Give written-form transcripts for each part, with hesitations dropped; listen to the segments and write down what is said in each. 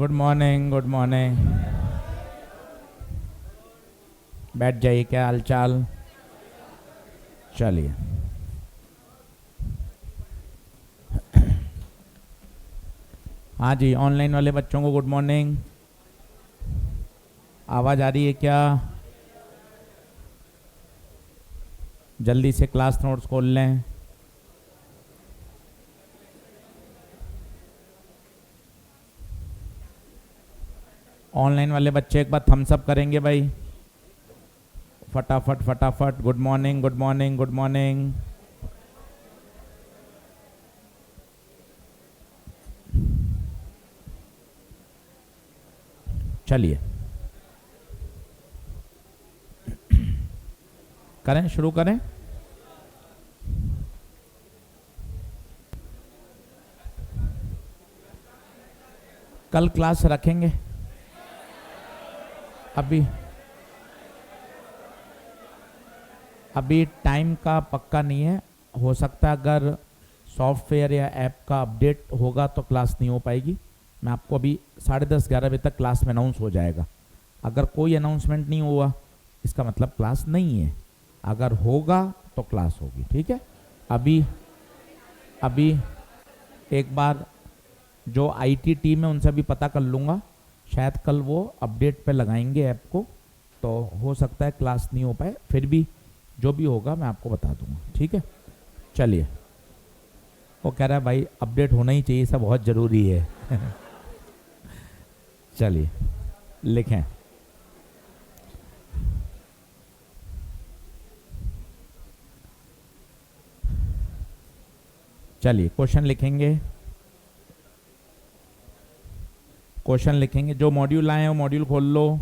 Good morning, good morning. बैठ जाइए, क्या हाल चाल? चलिए, हाँ जी, ऑनलाइन वाले बच्चों को गुड मॉर्निंग। आवाज़ आ रही है क्या? जल्दी से क्लास नोट्स खोल लें। ऑनलाइन वाले बच्चे एक बार थम्स अप करेंगे भाई, फटाफट फटाफट। Good morning, good morning, good morning. चलिए करें, शुरू करें। कल क्लास रखेंगे। अभी टाइम का पक्का नहीं है, हो सकता है अगर सॉफ्टवेयर या ऐप का अपडेट होगा तो क्लास नहीं हो पाएगी। मैं आपको अभी 10:30 11 बजे तक क्लास में अनाउंस हो जाएगा। अगर कोई अनाउंसमेंट नहीं हुआ इसका मतलब क्लास नहीं है, अगर होगा तो क्लास होगी, ठीक है। अभी एक बार जो आईटी टीम है उनसे भी पता कर लूँगा, शायद कल वो अपडेट पे लगाएंगे ऐप को, तो हो सकता है क्लास नहीं हो पाए। फिर भी जो भी होगा मैं आपको बता दूंगा, ठीक है। चलिए, वो कह रहा है भाई अपडेट होना ही चाहिए, सब बहुत ज़रूरी है। चलिए लिखें। चलिए क्वेश्चन लिखेंगे, क्वेश्चन लिखेंगे। जो मॉड्यूल आए हैं वो मॉड्यूल खोल लो।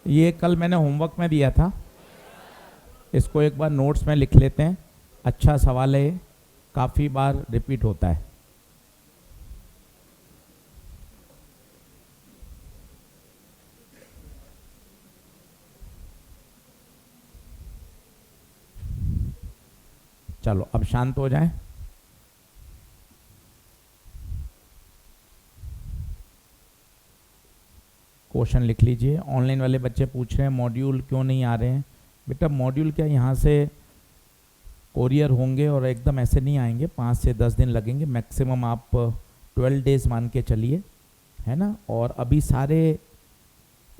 ये कल मैंने होमवर्क में दिया था, इसको एक बार नोट्स में लिख लेते हैं। अच्छा सवाल है, काफ़ी बार रिपीट होता है। चलो अब शांत हो जाएं। क्वेश्चन लिख लीजिए। ऑनलाइन वाले बच्चे पूछ रहे हैं मॉड्यूल क्यों नहीं आ रहे हैं। बेटा मॉड्यूल क्या यहाँ से कोरियर होंगे और एकदम ऐसे नहीं आएंगे, 5 से 10 दिन लगेंगे मैक्सिमम। आप 12 डेज मान के चलिए, है ना। और अभी सारे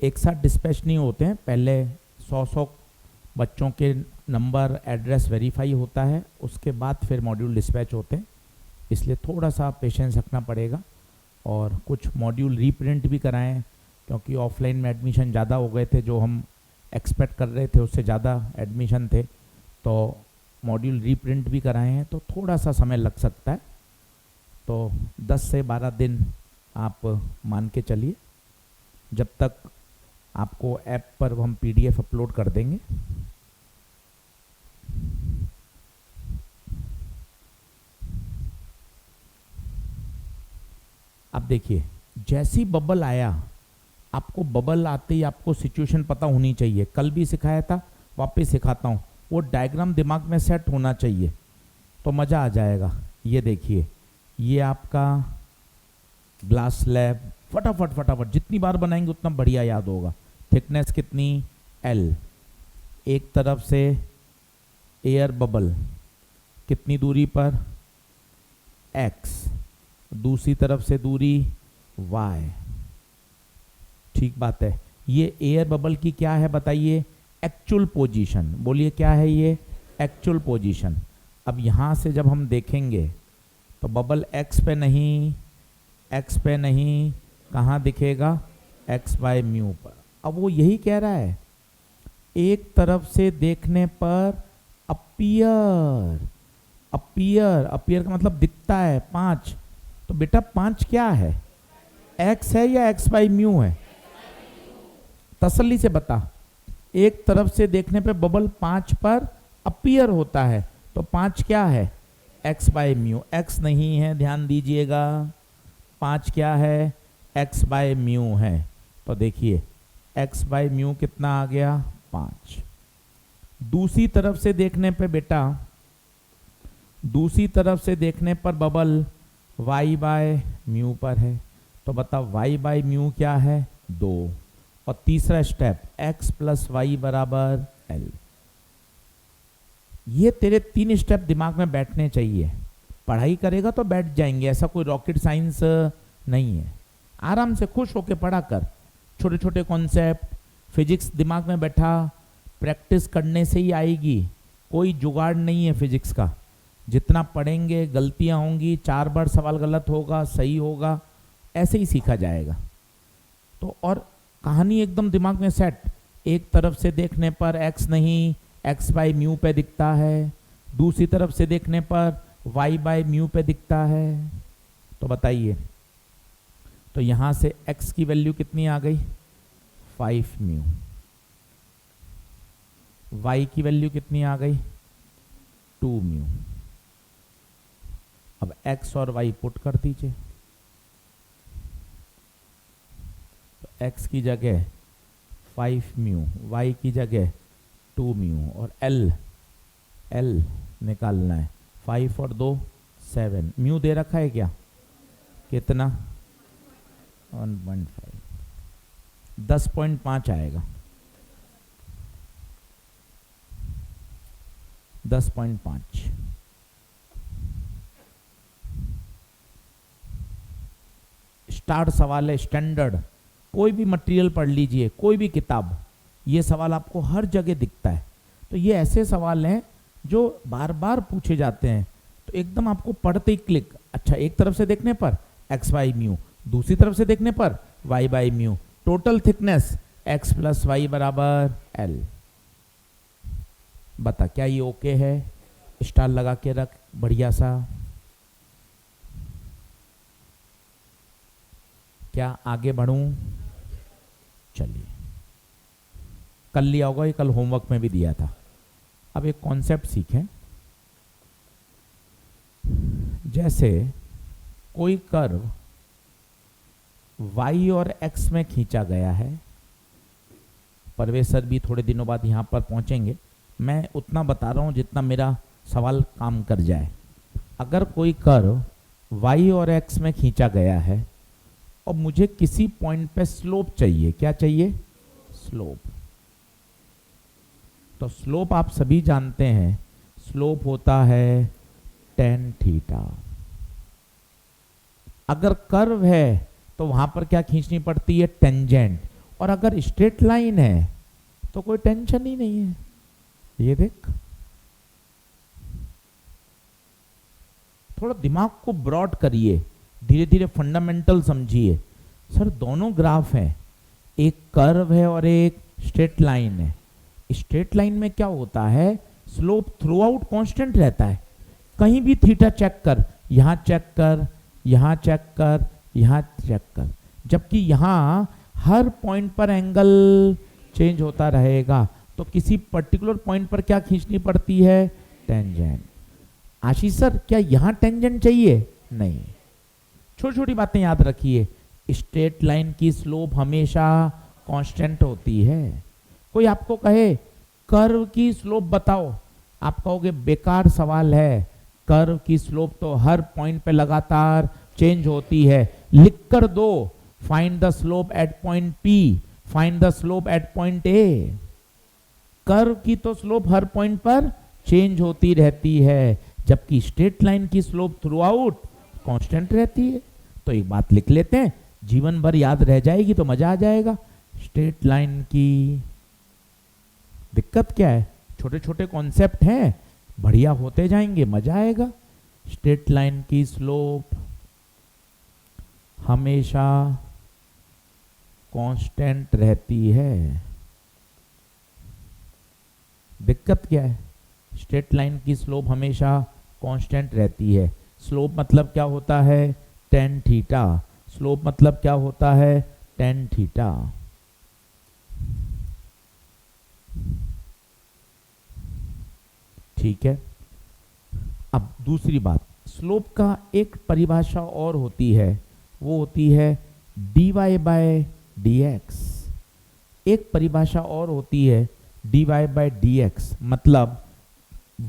एक साथ डिस्पैच नहीं होते हैं, पहले 100 बच्चों के नंबर एड्रेस वेरीफाई होता है, उसके बाद फिर मॉड्यूल डिस्पैच होते हैं, इसलिए थोड़ा सा पेशेंस रखना पड़ेगा। और कुछ मॉड्यूल रीप्रिंट भी कराएं, क्योंकि ऑफलाइन में एडमिशन ज़्यादा हो गए थे, जो हम एक्सपेक्ट कर रहे थे उससे ज़्यादा एडमिशन थे, तो मॉड्यूल रीप्रिंट भी कराए हैं, तो थोड़ा सा समय लग सकता है। तो 10 से 12 दिन आप मान के चलिए, जब तक आपको ऐप पर हम पीडीएफ अपलोड कर देंगे। अब देखिए, जैसी बबल आया, आपको बबल आते ही आपको सिचुएशन पता होनी चाहिए। कल भी सिखाया था, वापस सिखाता हूँ। वो डायग्राम दिमाग में सेट होना चाहिए तो मज़ा आ जाएगा। ये देखिए, ये आपका ग्लास स्लैब, फटाफट फटाफट जितनी बार बनाएंगे उतना बढ़िया याद होगा। थिकनेस कितनी? L। एक तरफ से एयर बबल कितनी दूरी पर? X। दूसरी तरफ से दूरी Y। ठीक बात है। ये एयर बबल की क्या है बताइए? Actual position. बोलिए क्या है ये? Actual position. अब यहाँ से जब हम देखेंगे तो बबल X पे नहीं, एक्स पे नहीं, कहाँ दिखेगा, एक्स बाय म्यू पर। अब वो यही कह रहा है, एक तरफ से देखने पर अपीयर, अपीयर, अपीयर का मतलब दिखता है 5। तो बेटा 5 क्या है, एक्स है या एक्स बाई म्यू है? तसल्ली से बता। एक तरफ से देखने पे बबल 5 पर अपीयर होता है, तो 5 क्या है, एक्स बाई म्यू। एक्स नहीं है, ध्यान दीजिएगा, 5 क्या है, एक्स बाय म्यू है। तो देखिए एक्स बाय म्यू कितना आ गया, 5। दूसरी तरफ से देखने पे बेटा, दूसरी तरफ से देखने पर बबल y बाय म्यू पर है, तो बता y बाय म्यू क्या है, 2। और तीसरा स्टेप x प्लस वाई बराबर l। ये तेरे 3 स्टेप दिमाग में बैठने चाहिए। पढ़ाई करेगा तो बैठ जाएंगे, ऐसा कोई रॉकेट साइंस नहीं है। आराम से खुश होके पढ़ा कर, छोटे छोटे कॉन्सेप्ट, फिजिक्स दिमाग में बैठा, प्रैक्टिस करने से ही आएगी, कोई जुगाड़ नहीं है फिजिक्स का। जितना पढ़ेंगे गलतियां होंगी, 4 बार सवाल गलत होगा, सही होगा, ऐसे ही सीखा जाएगा। तो और कहानी एकदम दिमाग में सेट। एक तरफ से देखने पर x नहीं, x बाई म्यू पे दिखता है, दूसरी तरफ से देखने पर y बाई म्यू पे दिखता है। तो बताइए, तो यहां से x की वैल्यू कितनी आ गई, 5 म्यू। y की वैल्यू कितनी आ गई, 2 म्यू। अब x और y पुट कर दीजिए, तो x की जगह 5 म्यू, y की जगह 2 म्यू, और l निकालना है, 5 और 2 7। म्यू दे रखा है क्या, कितना, 1.5, 10.5 आएगा, 10.5। स्टार्ट सवाल है, स्टैंडर्ड। कोई भी मटेरियल पढ़ लीजिए, कोई भी किताब, ये सवाल आपको हर जगह दिखता है। तो ये ऐसे सवाल हैं जो बार बार पूछे जाते हैं, तो एकदम आपको पढ़ते ही क्लिक। अच्छा, एक तरफ से देखने पर एक्स बाई म्यू, दूसरी तरफ से देखने पर Y by mu, total thickness X plus Y बराबर एल। बता क्या ये ओके है? स्टार लगा के रख बढ़िया सा। क्या आगे बढ़ूं? चलिए, कल लिया होगा, ये कल होमवर्क में भी दिया था। अब एक कॉन्सेप्ट सीखें। जैसे कोई कर्व y और x में खींचा गया है, परवेश सर भी थोड़े दिनों बाद यहाँ पर पहुँचेंगे, मैं उतना बता रहा हूँ जितना मेरा सवाल काम कर जाए। अगर कोई कर्व y और x में खींचा गया है और मुझे किसी पॉइंट पे स्लोप चाहिए, क्या चाहिए? स्लोप। तो स्लोप आप सभी जानते हैं, स्लोप होता है tan थीटा। अगर कर्व है तो वहां पर क्या खींचनी पड़ती है? टेंजेंट। और अगर स्ट्रेट लाइन है तो कोई टेंशन ही नहीं है। ये देख, थोड़ा दिमाग को ब्रॉड करिए, धीरे धीरे फंडामेंटल समझिए। सर दोनों ग्राफ हैं, एक कर्व है और एक स्ट्रेट लाइन है। स्ट्रेट लाइन में क्या होता है? स्लोप थ्रू आउट कांस्टेंट रहता है। कहीं भी थीटा चेक कर, यहां चेक कर, यहां चेक कर, यहां चेक कर, जबकि यहां हर पॉइंट पर एंगल चेंज होता रहेगा। तो किसी पर्टिकुलर पॉइंट पर क्या खींचनी पड़ती है? टेंजेंट। आशीष सर क्या यहां टेंजेंट चाहिए? नहीं। छोटी छोटी बातें याद रखिए। स्ट्रेट लाइन की स्लोप हमेशा कांस्टेंट होती है। कोई आपको कहे कर्व की स्लोप बताओ, आप कहोगे बेकार सवाल है, कर्व की स्लोप तो हर पॉइंट पे लगातार चेंज होती है। लिख कर दो, find the slope eight point P, find the slope eight point A। Curve की तो स्लोप हर पॉइंट पर चेंज होती रहती है, जबकि स्ट्रेट लाइन की स्लोप थ्रू आउट कांस्टेंट रहती है। तो एक बात लिख लेते हैं, जीवन भर याद रह जाएगी तो मजा आ जाएगा। स्ट्रेट लाइन की दिक्कत क्या है? छोटे छोटे कॉन्सेप्ट हैं, बढ़िया होते जाएंगे, मजा आएगा। स्ट्रेट लाइन की स्लोप हमेशा कांस्टेंट रहती है। दिक्कत क्या है? स्ट्रेट लाइन की स्लोप हमेशा कांस्टेंट रहती है। स्लोप मतलब क्या होता है? tan theta. स्लोप मतलब क्या होता है? tan theta. ठीक है। अब दूसरी बात, स्लोप का एक परिभाषा और होती है, वो होती है dy बाय dx। एक परिभाषा और होती है dy बाय dx, मतलब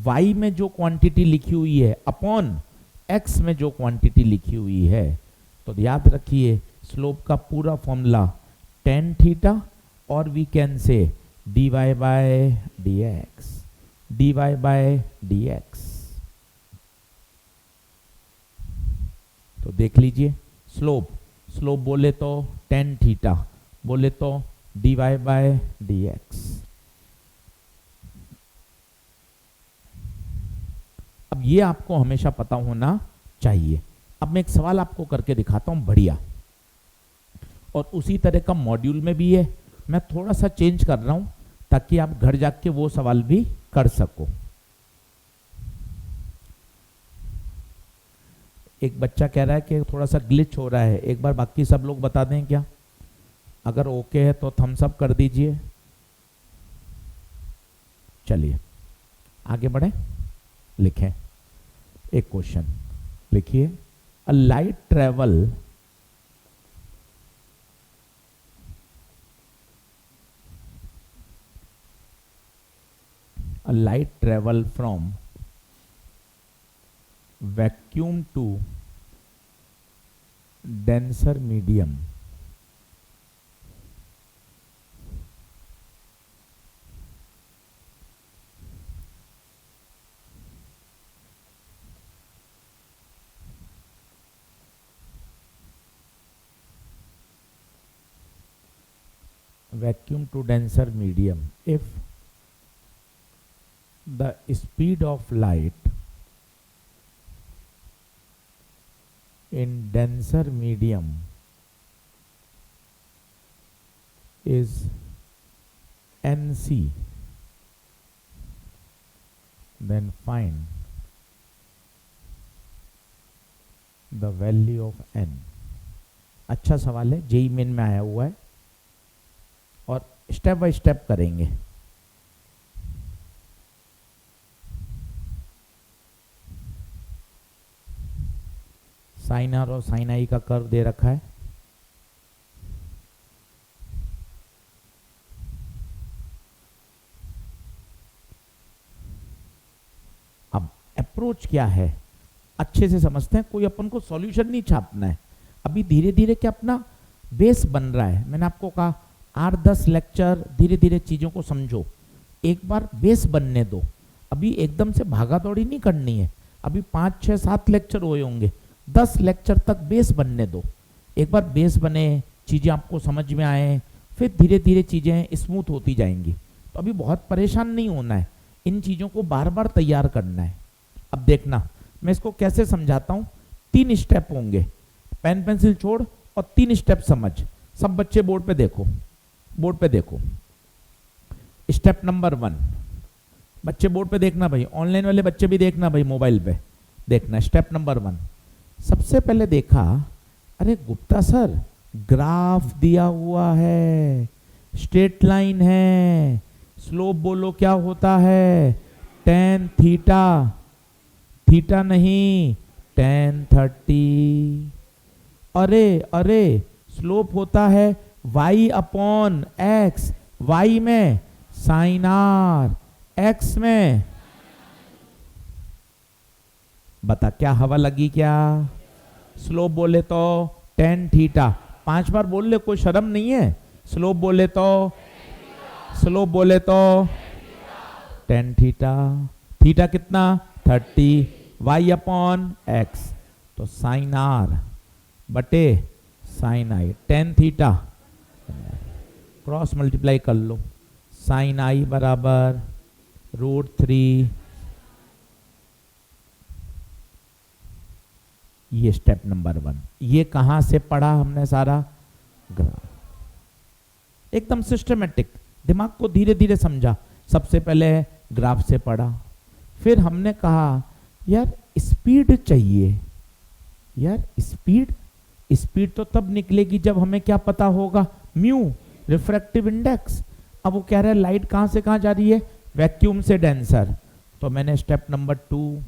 y में जो क्वांटिटी लिखी हुई है अपॉन x में जो क्वांटिटी लिखी हुई है। तो याद रखिए स्लोप का पूरा फॉर्मूला tan थीटा और we can say dy by dx, dy by dx। तो देख लीजिए, स्लोप बोले तो tan थीटा, बोले तो dy बाय dx। अब ये आपको हमेशा पता होना चाहिए। अब मैं एक सवाल आपको करके दिखाता हूं, बढ़िया, और उसी तरह का मॉड्यूल में भी है। मैं थोड़ा सा चेंज कर रहा हूं ताकि आप घर जाके वो सवाल भी कर सको। एक बच्चा कह रहा है कि थोड़ा सा ग्लिच हो रहा है, एक बार बाकी सब लोग बता दें क्या? अगर ओके है तो थम्स अप कर दीजिए। चलिए आगे बढ़े, लिखें एक क्वेश्चन, लिखिए a light travel from vacuum to denser medium if the speed of light in denser medium is nc, then find the value of n। अच्छा सवाल है, जेई मेन में आया हुआ है और स्टेप बाय स्टेप करेंगे। साइन आर और साइन आई का कर्व दे रखा है। अब अप्रोच क्या है अच्छे से समझते हैं, कोई अपन को सॉल्यूशन नहीं छापना है। अभी धीरे धीरे क्या अपना बेस बन रहा है। मैंने आपको कहा 8-10 लेक्चर धीरे धीरे चीजों को समझो, एक बार बेस बनने दो। अभी एकदम से भागा दौड़ी नहीं करनी है। अभी 5-6-7 लेक्चर हुए होंगे, 10 लेक्चर तक बेस बनने दो। एक बार बेस बने, चीजें आपको समझ में आए, फिर धीरे धीरे चीजें स्मूथ होती जाएंगी। तो अभी बहुत परेशान नहीं होना है, इन चीजों को बार बार तैयार करना है। अब देखना मैं इसको कैसे समझाता हूँ। 3 स्टेप होंगे, पेन पेंसिल छोड़ और 3 स्टेप समझ। सब बच्चे बोर्ड पे देखो, बोर्ड पे देखो। स्टेप नंबर 1, बच्चे बोर्ड पे देखना भाई, ऑनलाइन वाले बच्चे भी देखना भाई, मोबाइल पे देखना। स्टेप नंबर 1, सबसे पहले देखा, अरे गुप्ता सर ग्राफ दिया हुआ है, स्ट्रेट लाइन है, स्लोप बोलो क्या होता है? tan थीटा, थीटा नहीं tan 30। अरे स्लोप होता है y अपॉन x, y में साइन आर, x में बता क्या हवा लगी क्या? स्लोप बोले तो tan थीटा। 5 बार बोल ले, कोई शर्म नहीं है। स्लोप बोले तो tan थीटा, थीटा कितना? 30, y अपॉन x, तो साइन आर बटे साइन आई, tan थीटा क्रॉस मल्टीप्लाई कर लो, साइन आई बराबर √3 ये स्टेप नंबर 1। ये कहां से पढ़ा हमने सारा? ग्राफ। एकदम सिस्टमेटिक, दिमाग को धीरे धीरे समझा। सबसे पहले ग्राफ से पढ़ा, फिर हमने कहा यार स्पीड चाहिए। यार स्पीड तो तब निकलेगी जब हमें क्या पता होगा? Mu, refractive index. अब वो कह रहा है लाइट कहां से कहां जा रही है? वैक्यूम से डेंसर। तो मैंने स्टेप नंबर 2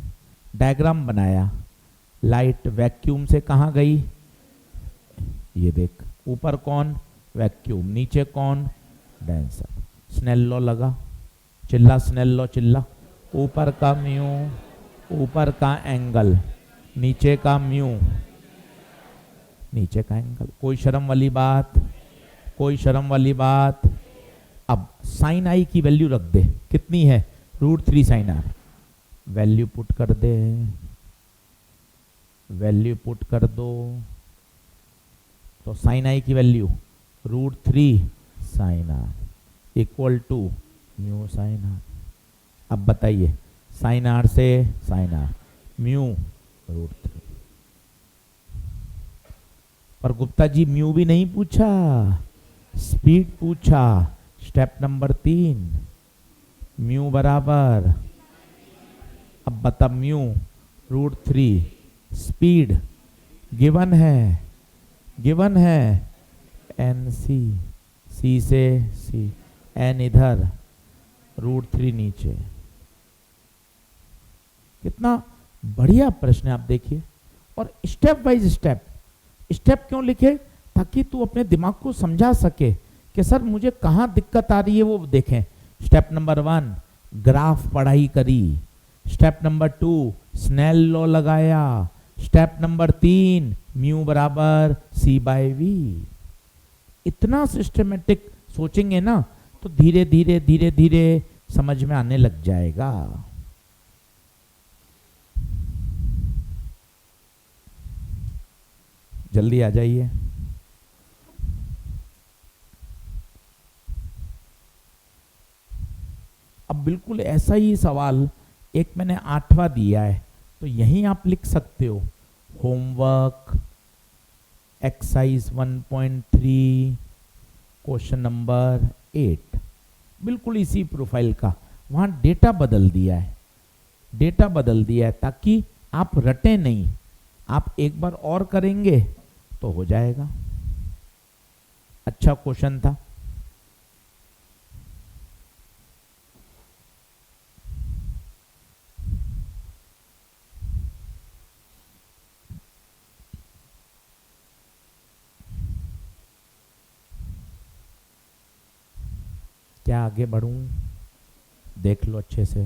डायग्राम बनाया। लाइट वैक्यूम से कहां गई? ये देख, ऊपर कौन? वैक्यूम, नीचे कौन? डेंसर। स्नेल लॉ लगा, चिल्ला स्नेल लॉ चिल्ला। ऊपर का म्यू, ऊपर का एंगल, नीचे का म्यू, नीचे का एंगल। कोई शर्म वाली बात? कोई शर्म वाली बात? अब साइन आई की वैल्यू रख दे, कितनी है? √3 साइन आर। वैल्यू पुट कर दे, वैल्यू पुट कर दो। तो साइन आई की value √3 sine R equal to mu sine R. अब बताइए, साइन आर से साइन आर, म्यू √3। पर गुप्ता जी म्यू भी नहीं पूछा, स्पीड पूछा। स्टेप नंबर 3, म्यू बराबर, अब बता म्यू √3, स्पीड गिवन है एन सी से सी, एन इधर, √3 नीचे। कितना बढ़िया प्रश्न है, आप देखिए। और स्टेप बाय स्टेप क्यों लिखे? ताकि तू अपने दिमाग को समझा सके कि सर मुझे कहां दिक्कत आ रही है, वो देखें। स्टेप नंबर 1 ग्राफ पढ़ाई करी, स्टेप नंबर 2 स्नेल लॉ लगाया, स्टेप नंबर 3 म्यू बराबर C/V। इतना सिस्टमेटिक सोचेंगे ना तो धीरे धीरे समझ में आने लग जाएगा। जल्दी आ जाइए। अब बिल्कुल ऐसा ही सवाल एक मैंने 8वां दिया है, तो यहीं आप लिख सकते हो। होमवर्क एक्सरसाइज 1.3 क्वेश्चन नंबर 8, बिल्कुल इसी प्रोफाइल का। वहां डेटा बदल दिया है, ताकि आप रटे नहीं। आप एक बार और करेंगे तो हो जाएगा। अच्छा क्वेश्चन था। क्या आगे बढ़ूं? देख लो अच्छे से।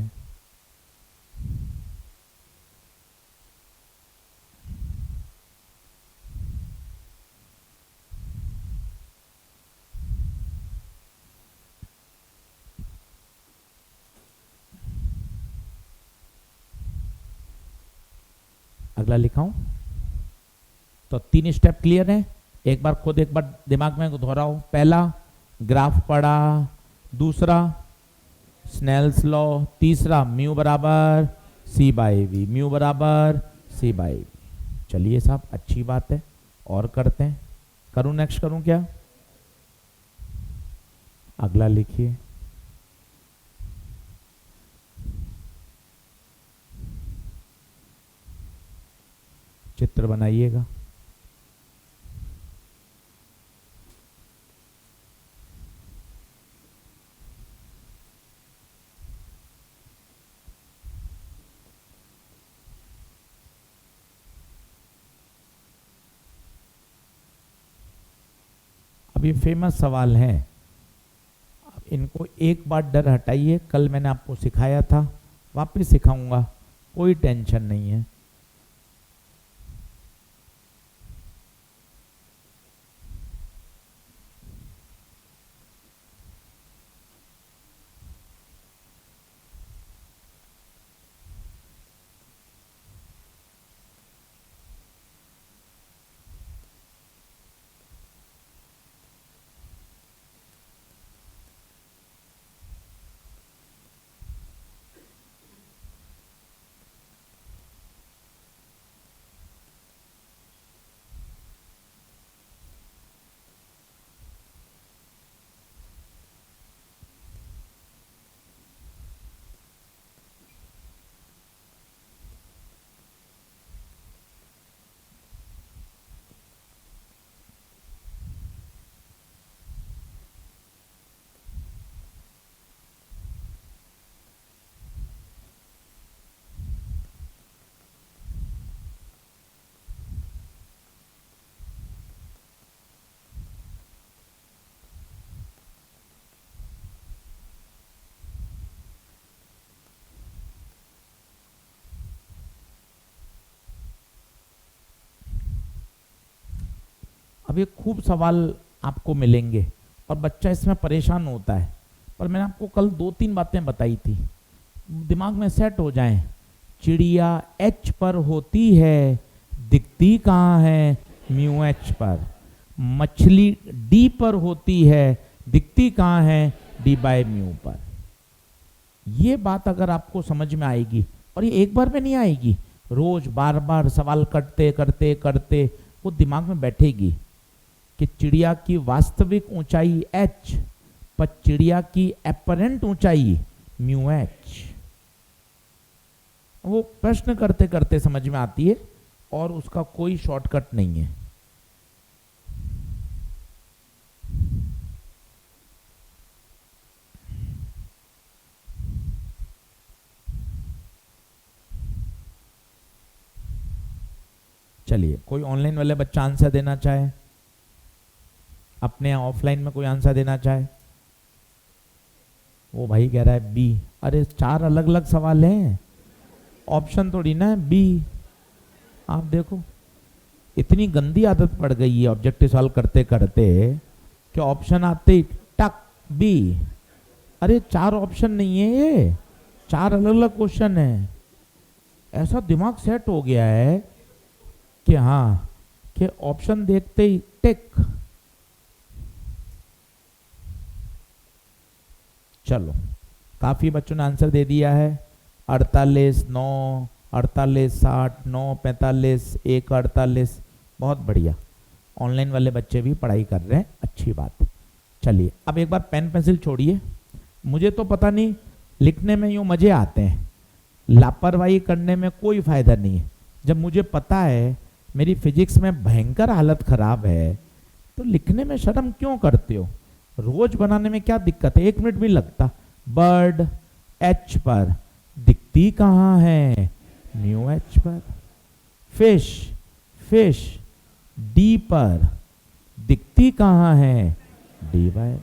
अगला लिखाऊं? तो 3 स्टेप क्लियर है। एक बार खुद एक बार दिमाग में दोहराओ। पहला ग्राफ पढ़ा, दूसरा स्नेल्स लॉ, तीसरा म्यू बराबर C/V, म्यू बराबर C/V। चलिए साहब, अच्छी बात है, और करते हैं। करूं नेक्स्ट करूं क्या? अगला लिखिए। चित्र बनाइएगा। अब ये फेमस सवाल है, अब इनको एक बार डर हटाइए। कल मैंने आपको सिखाया था, वापस सिखाऊंगा, कोई टेंशन नहीं है। अब ये खूब सवाल आपको मिलेंगे और बच्चा इसमें परेशान होता है, पर मैंने आपको कल 2-3 बातें बताई थी, दिमाग में सेट हो जाएं। चिड़िया एच पर होती है, दिखती कहाँ है? म्यू एच पर। मछली डी पर होती है, दिखती कहाँ है? डी बाय म्यू पर। ये बात अगर आपको समझ में आएगी, और ये एक बार में नहीं आएगी, रोज बार बार सवाल करते करते करते वो दिमाग में बैठेगी कि चिड़िया की वास्तविक ऊंचाई एच, पर चिड़िया की एपरेंट ऊंचाई म्यू एच। वो प्रश्न करते करते समझ में आती है और उसका कोई शॉर्टकट नहीं है। चलिए, कोई ऑनलाइन वाले बच्चा आंसर देना चाहे, अपने ऑफलाइन में कोई आंसर देना चाहे? वो भाई कह रहा है बी। अरे 4 अलग अलग सवाल हैं, ऑप्शन थोड़ी ना है बी। आप देखो, इतनी गंदी आदत पड़ गई है ऑब्जेक्टिव सॉल्व करते करते कि ऑप्शन आते ही टक बी। अरे 4 ऑप्शन नहीं है, ये 4 अलग अलग क्वेश्चन है। ऐसा दिमाग सेट हो गया है कि हाँ, कि ऑप्शन देखते ही टिक। चलो, काफी बच्चों ने आंसर दे दिया है। 48, 9, 48, 60, 9, 45, 1, 48। बहुत बढ़िया, ऑनलाइन वाले बच्चे भी पढ़ाई कर रहे हैं, अच्छी बात। चलिए, अब एक बार पेन पेंसिल छोड़िए। मुझे तो पता नहीं, लिखने में यूँ मजे आते हैं, लापरवाही करने में कोई फायदा नहीं है। जब मुझे पता है मेरी फिजिक्स में भयंकर हालत खराब है, तो लिखने में शर्म क्यों करते हो? रोज बनाने में क्या दिक्कत है, 1 मिनट भी लगता। बर्ड एच पर, दिखती कहाँ है? म्यू एच पर। फिश, फिश डी पर, दिखती कहाँ है? D bye.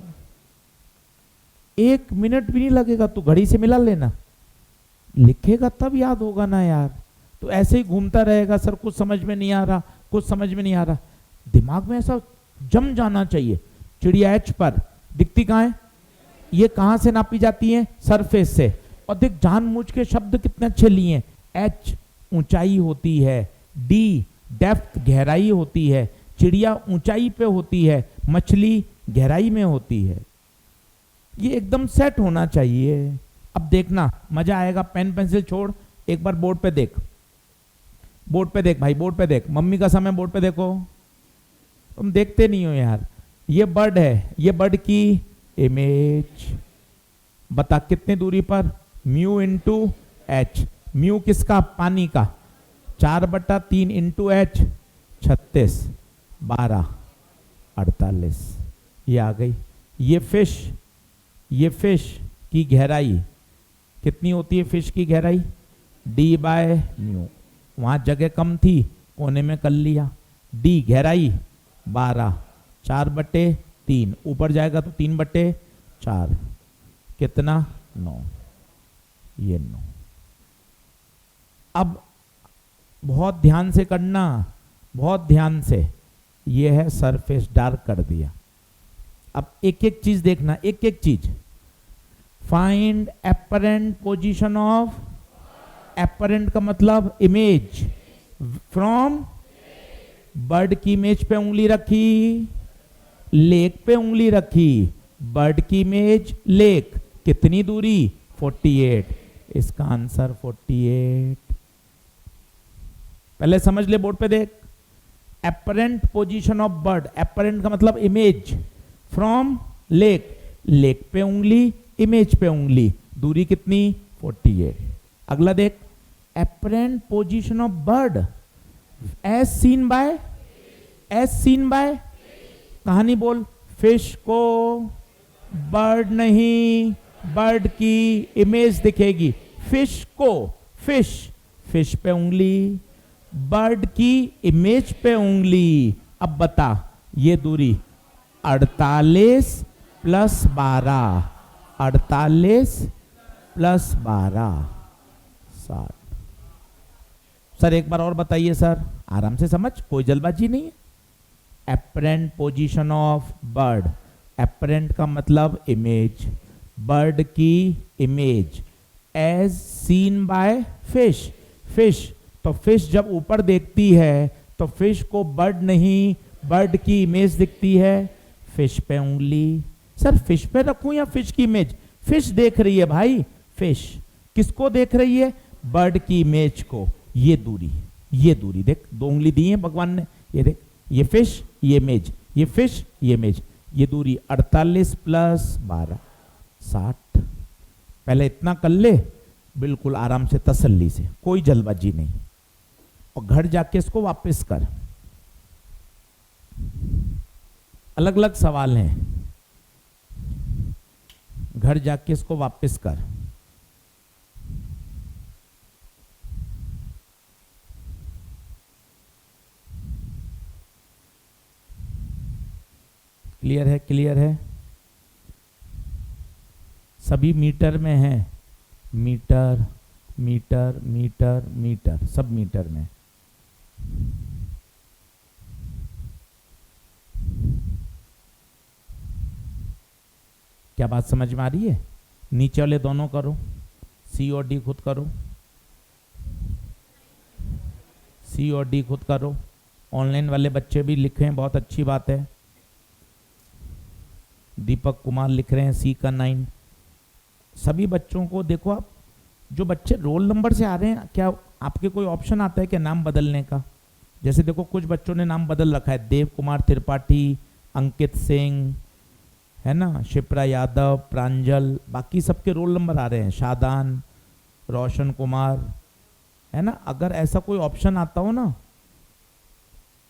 1 मिनट भी नहीं लगेगा, तू घड़ी से मिला लेना, लिखेगा तब याद होगा ना यार। तो ऐसे ही घूमता रहेगा, सर कुछ समझ में नहीं आ रहा, कुछ समझ में नहीं आ रहा। दिमाग में ऐसा जम जाना चाहिए। चिड़िया एच पर, दिखती कहाँ है? ये कहाँ से नापी जाती है? सरफेस से। और देख, जानबूझ के शब्द कितने अच्छे लिए। एच ऊंचाई होती है, डी डेप्थ गहराई होती है। चिड़िया ऊंचाई पे होती है, मछली गहराई में होती है। ये एकदम सेट होना चाहिए। अब देखना मजा आएगा। पेन पेंसिल छोड़, एक बार बोर्ड पे देख, बोर्ड पे देख भाई, बोर्ड पे देख। मम्मी का समय बोर्ड पे देखो, तुम देखते नहीं हो यार। ये बर्ड है, ये बर्ड की इमेज। बता कितनी दूरी पर? Mu into H. म्यू किसका? पानी का। 4/3 इंटू एच, 36, 12, 48। ये आ गई। ये फिश, ये फिश की गहराई कितनी होती है? फिश की गहराई डी बाय म्यू। वहां जगह कम थी, कोने में कर लिया। डी गहराई 12, 4/3, ऊपर जाएगा तो 3/4, कितना? 9। ये 9। अब बहुत ध्यान से करना, बहुत ध्यान से। ये है सरफेस, डार्क कर दिया। अब एक एक चीज देखना, एक एक चीज। Find apparent position of, apparent का मतलब इमेज, फ्रॉम। बर्ड की इमेज पे उंगली रखी, लेक पे उंगली रखी। बर्ड की इमेज, लेक, कितनी दूरी? 48। इसका आंसर 48। पहले समझ ले, बोर्ड पे देख। Apparent position of bird, apparent का मतलब इमेज, फ्रॉम लेक, लेक पे उंगली, इमेज पे उंगली, दूरी कितनी? 48। अगला देख, apparent position of bird as seen by, as seen by, कहानी बोल। फिश को, बर्ड नहीं, बर्ड की इमेज दिखेगी। फिश को, फिश, फिश पे उंगली, बर्ड की इमेज पे उंगली। अब बता, ये दूरी 48 + 12, 48 + 12, 60। सर एक बार और बताइए सर, आराम से समझ, कोई जल्दबाजी नहीं है। Apparent position of bird, apparent का मतलब इमेज, बर्ड की image as seen by fish, fish तो फिश जब ऊपर देखती है तो फिश को बर्ड नहीं, बर्ड की इमेज दिखती है। फिश पे उंगली, सर फिश पे रखूं या फिश की इमेज? फिश देख रही है भाई, फिश किसको देख रही है? बर्ड की इमेज को। ये दूरी, ये दूरी देख, 2 उंगली दी है भगवान ने, ये देख, ये फिश, ये इमेज, ये फिश, ये इमेज, ये दूरी 48 + 12 60। पहले इतना कर ले, बिल्कुल आराम से तसल्ली से, कोई जल्दबाजी नहीं, और घर जाके इसको वापस कर। अलग अलग सवाल हैं, घर जाके इसको वापस कर। क्लियर है? क्लियर है? सभी मीटर में है, मीटर मीटर मीटर मीटर, सब मीटर में। क्या बात समझ में आ रही है? नीचे वाले दोनों करो, सी और डी खुद करो, सी और डी खुद करो। ऑनलाइन वाले बच्चे भी लिखें, बहुत अच्छी बात है। दीपक कुमार लिख रहे हैं सी का 9। सभी बच्चों को देखो, आप जो बच्चे रोल नंबर से आ रहे हैं, क्या आपके कोई ऑप्शन आता है क्या नाम बदलने का? जैसे देखो कुछ बच्चों ने नाम बदल रखा है, देव कुमार त्रिपाठी, अंकित सिंह, है ना, शिप्रा यादव, प्रांजल, बाकी सबके रोल नंबर आ रहे हैं, शादान, रोशन कुमार, है ना। अगर ऐसा कोई ऑप्शन आता हो ना,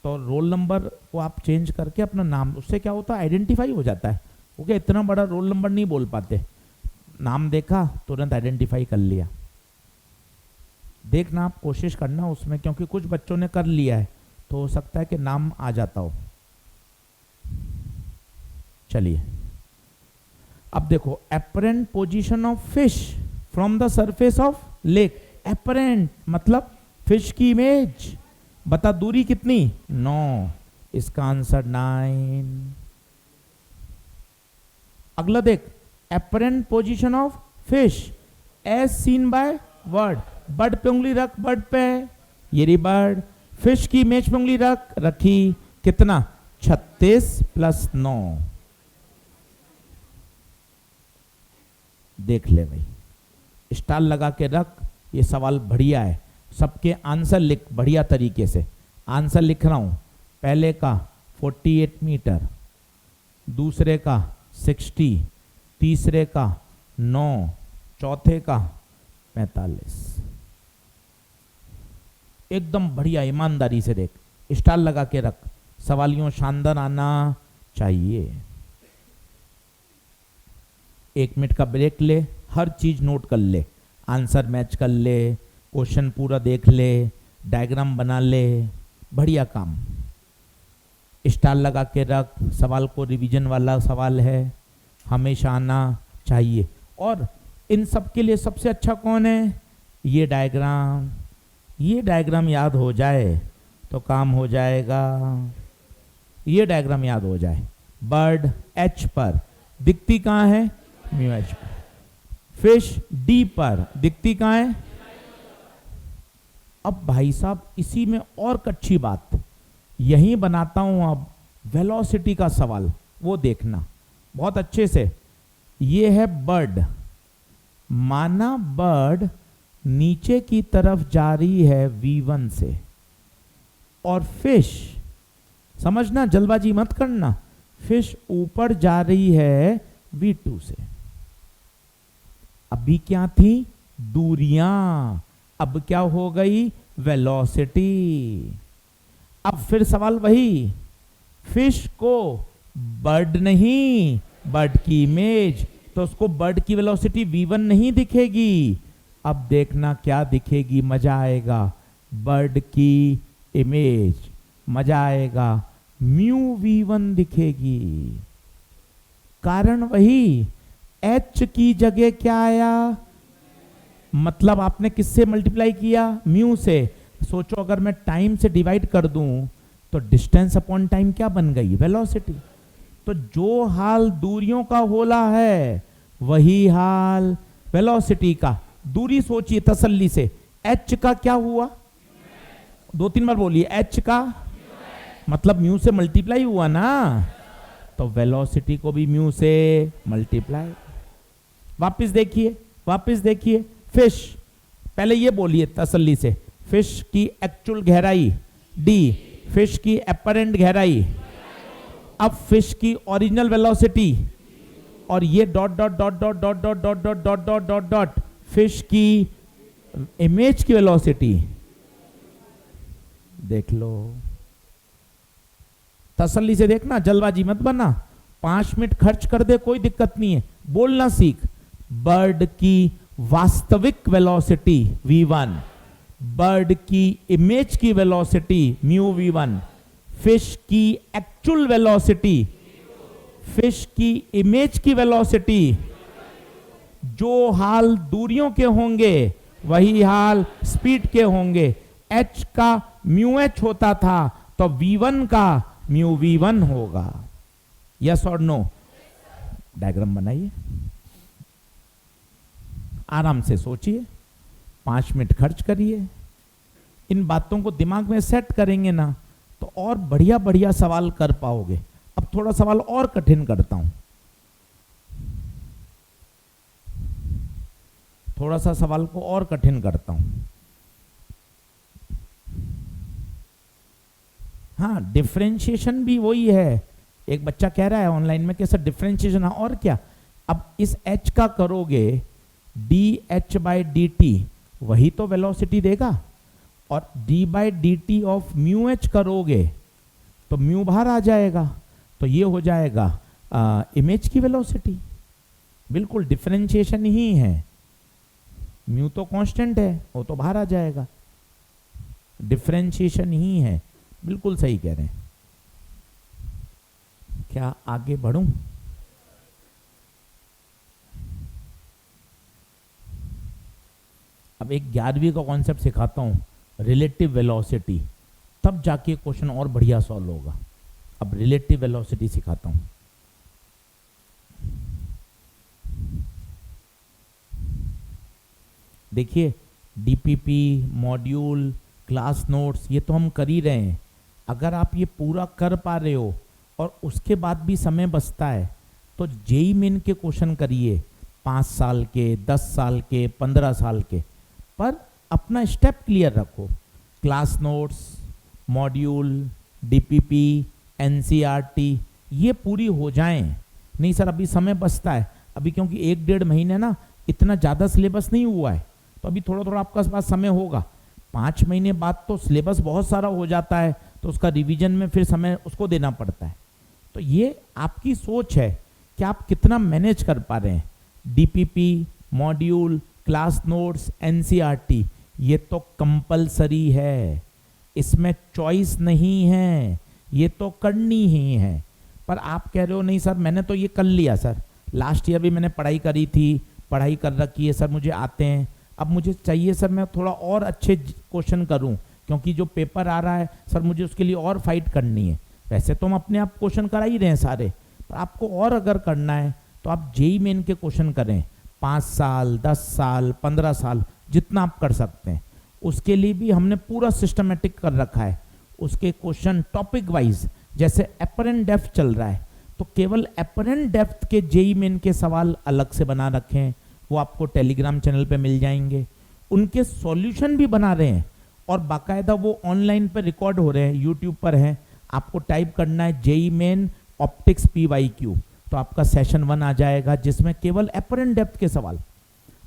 तो रोल नंबर को आप चेंज करके अपना नाम, उससे क्या होता है, आइडेंटिफाई हो जाता है। ओके, इतना बड़ा रोल नंबर नहीं बोल पाते, नाम देखा तुरंत आइडेंटिफाई कर लिया। देखना, आप कोशिश करना उसमें, क्योंकि कुछ बच्चों ने कर लिया है तो हो सकता है कि नाम आ जाता हो। चलिए, अब देखो, apparent position of fish from the surface of lake. Apparent मतलब फिश की इमेज, बता दूरी कितनी? 9, इसका आंसर 9। अगला देख, apparent position of fish as seen by bird. Bird पे उंगली रख, बर्ड पे, ये रही बर्ड, फिश की इमेज पे उंगली रख, रखी, कितना? 36 + 9। देख ले भाई, स्टार लगा के रख। ये सवाल बढ़िया है, सबके आंसर लिख बढ़िया तरीके से। आंसर लिख रहा हूं, पहले का 48 मीटर, दूसरे का 60, तीसरे का 9, चौथे का 45। एकदम बढ़िया, ईमानदारी से देख, स्टार लगा के रख, सवालियों शानदार आना चाहिए। 1 मिनट का ब्रेक ले, हर चीज नोट कर ले, आंसर मैच कर ले, क्वेश्चन पूरा देख ले, डायग्राम बना ले, बढ़िया काम। स्टार लगा के रख, सवाल को रिवीजन वाला सवाल है, हमेशा आना चाहिए। और इन सब के लिए सबसे अच्छा कौन है? ये डायग्राम। ये डायग्राम याद हो जाए तो काम हो जाएगा। ये डायग्राम याद हो जाए। बर्ड एच पर दिखती कहाँ है? म्यू एच पर। फिश डी पर दिखती कहाँ है? अब भाई साहब, इसी में और कच्ची बात यही बनाता हूं। अब वेलोसिटी का सवाल वो देखना बहुत अच्छे से। ये है बर्ड, माना बर्ड नीचे की तरफ जा रही है v1 से, और फिश, समझना, जल्दबाजी मत करना, फिश ऊपर जा रही है v2 से। अभी क्या थी? दूरियां, अब क्या हो गई? वेलोसिटी। अब फिर सवाल वही, फिश को बर्ड नहीं, बर्ड की इमेज, तो उसको बर्ड की वेलोसिटी v1 नहीं दिखेगी। अब देखना क्या दिखेगी, मजा आएगा, बर्ड की इमेज, मजा आएगा, म्यू v1 दिखेगी। कारण वही, h की जगह क्या आया? मतलब आपने किससे मल्टीप्लाई किया? म्यू से। सोचो अगर मैं टाइम से डिवाइड कर दूं तो डिस्टेंस अपॉन टाइम क्या बन गई? वेलोसिटी। तो जो हाल दूरियों का होला है वही हाल वेलोसिटी का। दूरी सोचिए तसल्ली से, h का क्या हुआ? 2-3 बार बोलिए, h का मतलब म्यू से मल्टीप्लाई हुआ ना, तो वेलोसिटी को भी म्यू से मल्टीप्लाई। वापस देखिए फिश, पहले ये बोलिए तसल्ली से, फिश की एक्चुअल गहराई d, फिश की अपरेंट गहराई, अब फिश की ओरिजिनल वेलोसिटी, और ये dot dot dot dot dot dot dot dot dot dot dot dot fish की इमेज की वेलोसिटी। देख लो, तसल्ली से देखना, जल्दबाजी मत बना। 5 मिनट खर्च कर दे कोई दिक्कत नहीं है, बोलना सीख। बर्ड की वास्तविक वेलोसिटी v1, बर्ड की इमेज की वेलोसिटी म्यू v1, फिश की एक्चुअल वेलोसिटी, फिश की इमेज की वेलोसिटी। जो हाल दूरियों के होंगे वही हाल स्पीड के होंगे। h का म्यू h होता था तो v1 का म्यू v1 होगा। यस और नो? डायग्राम बनाइए, आराम से सोचिए, 5 मिनट खर्च करिए, इन बातों को दिमाग में सेट करेंगे ना तो और बढ़िया बढ़िया सवाल कर पाओगे। अब थोड़ा सवाल और कठिन करता हूं, थोड़ा सा सवाल को और कठिन करता हूं। हाँ, डिफरेंशिएशन भी वही है। एक बच्चा कह रहा है ऑनलाइन में कि सर डिफरेंशिएशन, और क्या? अब इस h का करोगे dh/dt, वही तो वेलोसिटी देगा, और d/dt ऑफ म्यू h करोगे तो म्यू बाहर आ जाएगा, तो ये हो जाएगा इमेज की वेलोसिटी। बिल्कुल डिफरेंशिएशन ही है, म्यू तो कांस्टेंट है, वो तो बाहर आ जाएगा। डिफरेंशिएशन ही है, बिल्कुल सही कह रहे हैं। क्या आगे बढ़ूं? अब एक 11वीं का कॉन्सेप्ट सिखाता हूं, रिलेटिव वेलोसिटी, तब जाके क्वेश्चन और बढ़िया सॉल्व होगा। अब रिलेटिव वेलोसिटी सिखाता हूं। देखिए, डीपीपी, मॉड्यूल, क्लास नोट्स, ये तो हम कर ही रहे हैं। अगर आप ये पूरा कर पा रहे हो और उसके बाद भी समय बचता है तो जेई मेन के क्वेश्चन करिए, 5 साल के, 10 साल के, 15 साल के, पर अपना स्टेप क्लियर रखो। Class notes, module, DPP, NCERT ये पूरी हो जाएं। नहीं सर अभी समय बचता है, अभी क्योंकि 1-1.5 महीने ना इतना ज़्यादा सिलेबस नहीं हुआ है, तो अभी थोड़ा थोड़ा आपके पास समय होगा। 5 महीने बाद तो सिलेबस बहुत सारा हो जाता है, तो उसका रिवीजन में फिर समय उसको देना पड़ता है। तो ये आपकी सोच है कि आप कितना मैनेज कर पा रहे हैं। DPP, module, class notes, NCERT ये तो कंपलसरी है, इसमें चॉइस नहीं है, ये तो करनी ही है। पर आप कह रहे हो नहीं सर मैंने तो ये कर लिया सर, लास्ट ईयर भी मैंने पढ़ाई करी थी, पढ़ाई कर रखी है सर, मुझे आते हैं, अब मुझे चाहिए सर मैं थोड़ा और अच्छे क्वेश्चन करूं क्योंकि जो पेपर आ रहा है सर मुझे उसके लिए और फाइट करनी है। वैसे तो हम अपने आप क्वेश्चन करा ही रहे हैं सारे, पर आपको और अगर करना है तो आप जेई मेन के क्वेश्चन करें, 5 साल, 10 साल, 15 साल, जितना आप कर सकते हैं। उसके लिए भी हमने पूरा सिस्टमेटिक कर रखा है, उसके क्वेश्चन टॉपिक वाइज। जैसे अपरेंट डेप्थ चल रहा है तो केवल अपरेंट डेप्थ के जेई मेन के सवाल अलग से बना रखे हैं, वो आपको टेलीग्राम चैनल पे मिल जाएंगे। उनके सॉल्यूशन भी बना रहे हैं और बाकायदा वो ऑनलाइन पे रिकॉर्ड हो रहे हैं, यूट्यूब पर हैं। आपको टाइप करना है जेई मेन ऑप्टिक्स PYQ, तो आपका सेशन 1 आ जाएगा जिसमें केवल अपरेंट डेप्थ के सवाल।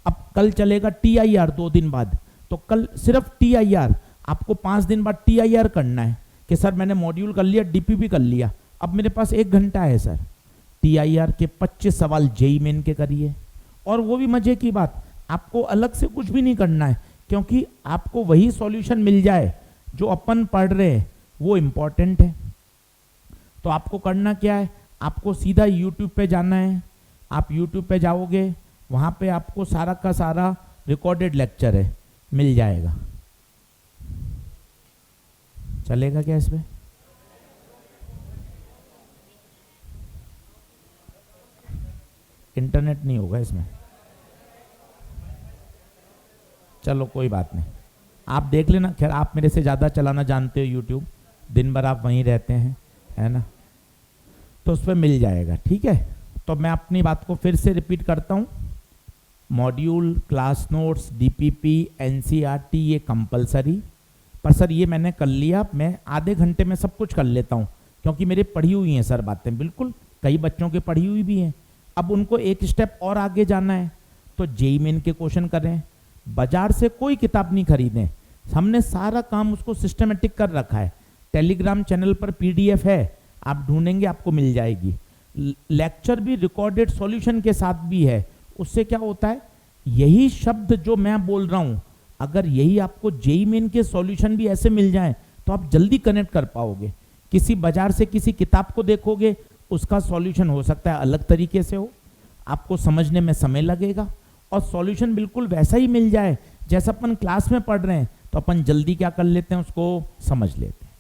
अब कल चलेगा TIR 2 दिन बाद, तो कल सिर्फ TIR, आपको 5 दिन बाद TIR करना है कि सर मैंने मॉड्यूल कर लिया, डीपीपी कर लिया, अब मेरे पास 1 घंटा है सर, TIR के 25 सवाल जेई मेन के करिए। और वो भी मजे की बात, आपको अलग से कुछ भी नहीं करना है क्योंकि आपको वही सॉल्यूशन मिल जाए जो अपन पढ़ रहे हैं, वो इम्पॉर्टेंट है। तो आपको करना क्या है, आपको सीधा YouTube पे जाना है। आप YouTube पे जाओगे, वहाँ पे आपको सारा का सारा रिकॉर्डेड लेक्चर है, मिल जाएगा। चलेगा क्या इसमें? इंटरनेट नहीं होगा इसमें। चलो कोई बात नहीं, आप देख लेना। खैर आप मेरे से ज़्यादा चलाना जानते हो यूट्यूब, दिन भर आप वहीं रहते हैं, है ना, तो उस पर मिल जाएगा। ठीक है, तो मैं अपनी बात को फिर से रिपीट करता हूँ। Module, class notes, DPP, NCERT ये कंपलसरी, पर सर ये मैंने कर लिया, मैं आधे घंटे में सब कुछ कर लेता हूँ, क्योंकि मेरे पढ़ी हुई हैं सर बातें, बिल्कुल कई बच्चों के पढ़ी हुई भी हैं। अब उनको एक स्टेप और आगे जाना है, तो जेईई मेन के क्वेश्चन करें, बाजार से कोई किताब नहीं खरीदें, हमने सारा काम उसको सिस्टमेटिक कर रखा है। टेलीग्राम चैनल पर पीडीएफ है, आप ढूंढेंगे आपको मिल जाएगी। लेक्चर भी रिकॉर्डेड सॉल्यूशन के साथ भी है। उससे क्या होता है, यही शब्द जो मैं बोल रहा हूं, अगर यही आपको जेईई मेन के सॉल्यूशन भी ऐसे मिल जाएं तो आप जल्दी कनेक्ट कर पाओगे। किसी बाजार से किसी किताब को देखोगे, उसका सॉल्यूशन हो सकता है अलग तरीके से हो, आपको समझने में समय लगेगा, और सॉल्यूशन बिल्कुल वैसा ही मिल जाए जैसा अपन क्लास में पढ़ रहे हैं, तो अपन जल्दी क्या कर लेते हैं, उसको समझ लेते हैं।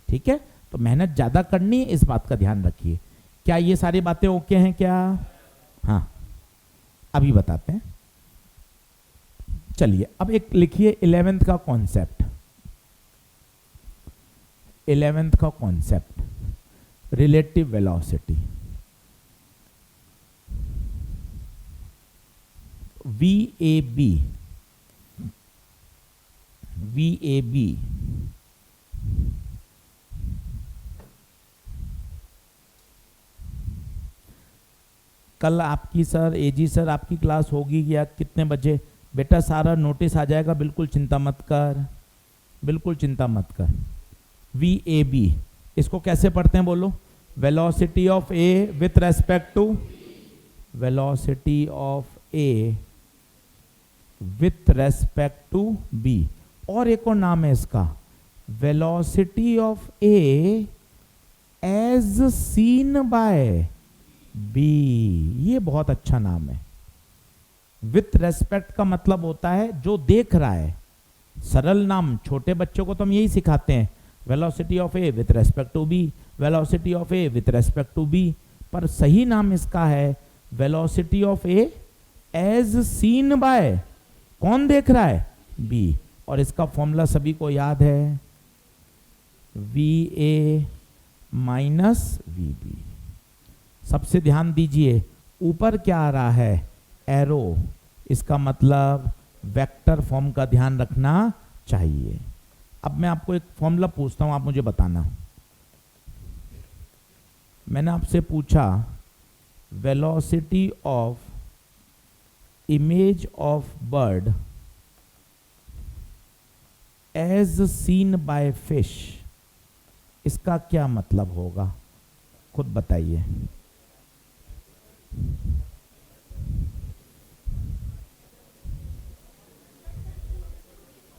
ठीक है, तो मेहनत ज़्यादा करनी है, इस बात का ध्यान रखिए। क्या ये सारी बातें ओके हैं क्या? हाँ, अभी बताते हैं। चलिए अब एक लिखिए 11th का कॉन्सेप्ट। 11th का concept, relative velocity. VAB, VAB कल आपकी सर, एजी सर आपकी क्लास होगी या कितने बजे? बेटा सारा नोटिस आ जाएगा, बिल्कुल चिंता मत कर, बिल्कुल चिंता मत कर। VAB इसको कैसे पढ़ते हैं बोलो? Velocity of A with respect to, velocity of A with respect to B, और एक और नाम है इसका, velocity of A as seen by B. ये बहुत अच्छा नाम है। विथ रेस्पेक्ट का मतलब होता है जो देख रहा है। सरल नाम, छोटे बच्चों को तो हम यही सिखाते हैं, velocity of A with respect to B, velocity of A with respect to B, पर सही नाम इसका है velocity of A as seen by, कौन देख रहा है? बी। और इसका फॉर्मूला सभी को याद है, VA माइनस VB। सबसे ध्यान दीजिए, ऊपर क्या आ रहा है? एरो, इसका मतलब वेक्टर फॉर्म का ध्यान रखना चाहिए। अब मैं आपको एक फॉर्मूला पूछता हूं, आप मुझे बताना। मैंने आपसे पूछा velocity of image of bird as seen by fish, इसका क्या मतलब होगा? खुद बताइए।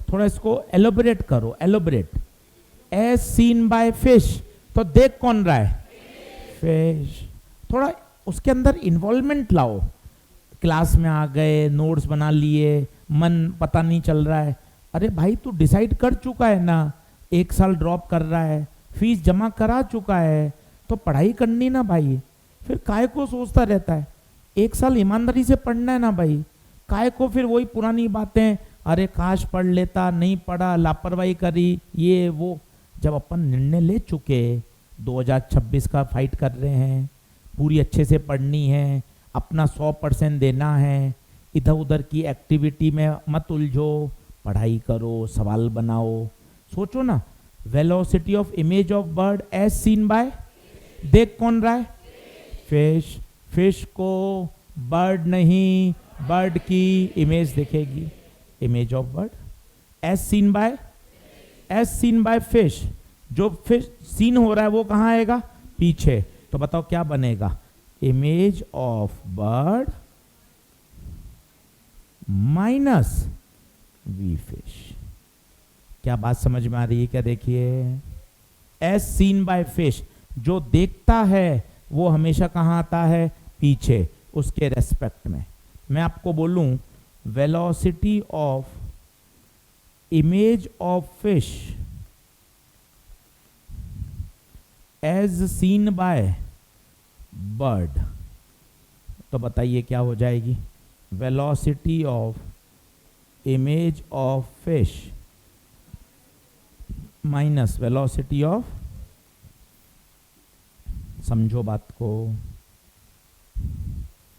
थोड़ा इसको एलोबरेट करो, elaborate. As seen by fish, तो देख कौन रहा है? फिश। थोड़ा उसके अंदर इन्वॉल्वमेंट लाओ। क्लास में आ गए, नोट्स बना लिए, मन पता नहीं चल रहा है। अरे भाई तू डिसाइड कर चुका है ना, 1 साल ड्रॉप कर रहा है, फीस जमा करा चुका है, तो पढ़ाई करनी ना भाई। फिर काय को सोचता रहता है? 1 साल ईमानदारी से पढ़ना है ना भाई। काय को फिर वही पुरानी बातें, अरे काश पढ़ लेता, नहीं पढ़ा, लापरवाही करी, ये वो। जब अपन निर्णय ले चुके, 2026 का फाइट कर रहे हैं, पूरी अच्छे से पढ़नी है, अपना 100% देना है, इधर उधर की एक्टिविटी में मत उलझो, पढ़ाई करो, सवाल बनाओ। सोचो ना, velocity of image of bird as seen by, देख कौन रहा है? फिश। फिश को बर्ड नहीं, बर्ड की इमेज दिखेगी, image of bird as seen by, as seen by fish. जो फिश सीन हो रहा है वो कहाँ आएगा? पीछे। तो बताओ क्या बनेगा? Image of bird minus V fish. क्या बात समझ में आ रही है क्या? देखिए, एज सीन बाय फिश, जो देखता है वो हमेशा कहाँ आता है? पीछे, उसके रेस्पेक्ट में। मैं आपको बोलूं, velocity of image of fish as seen by bird, तो बताइए क्या हो जाएगी, velocity of image of fish minus velocity of, समझो बात को।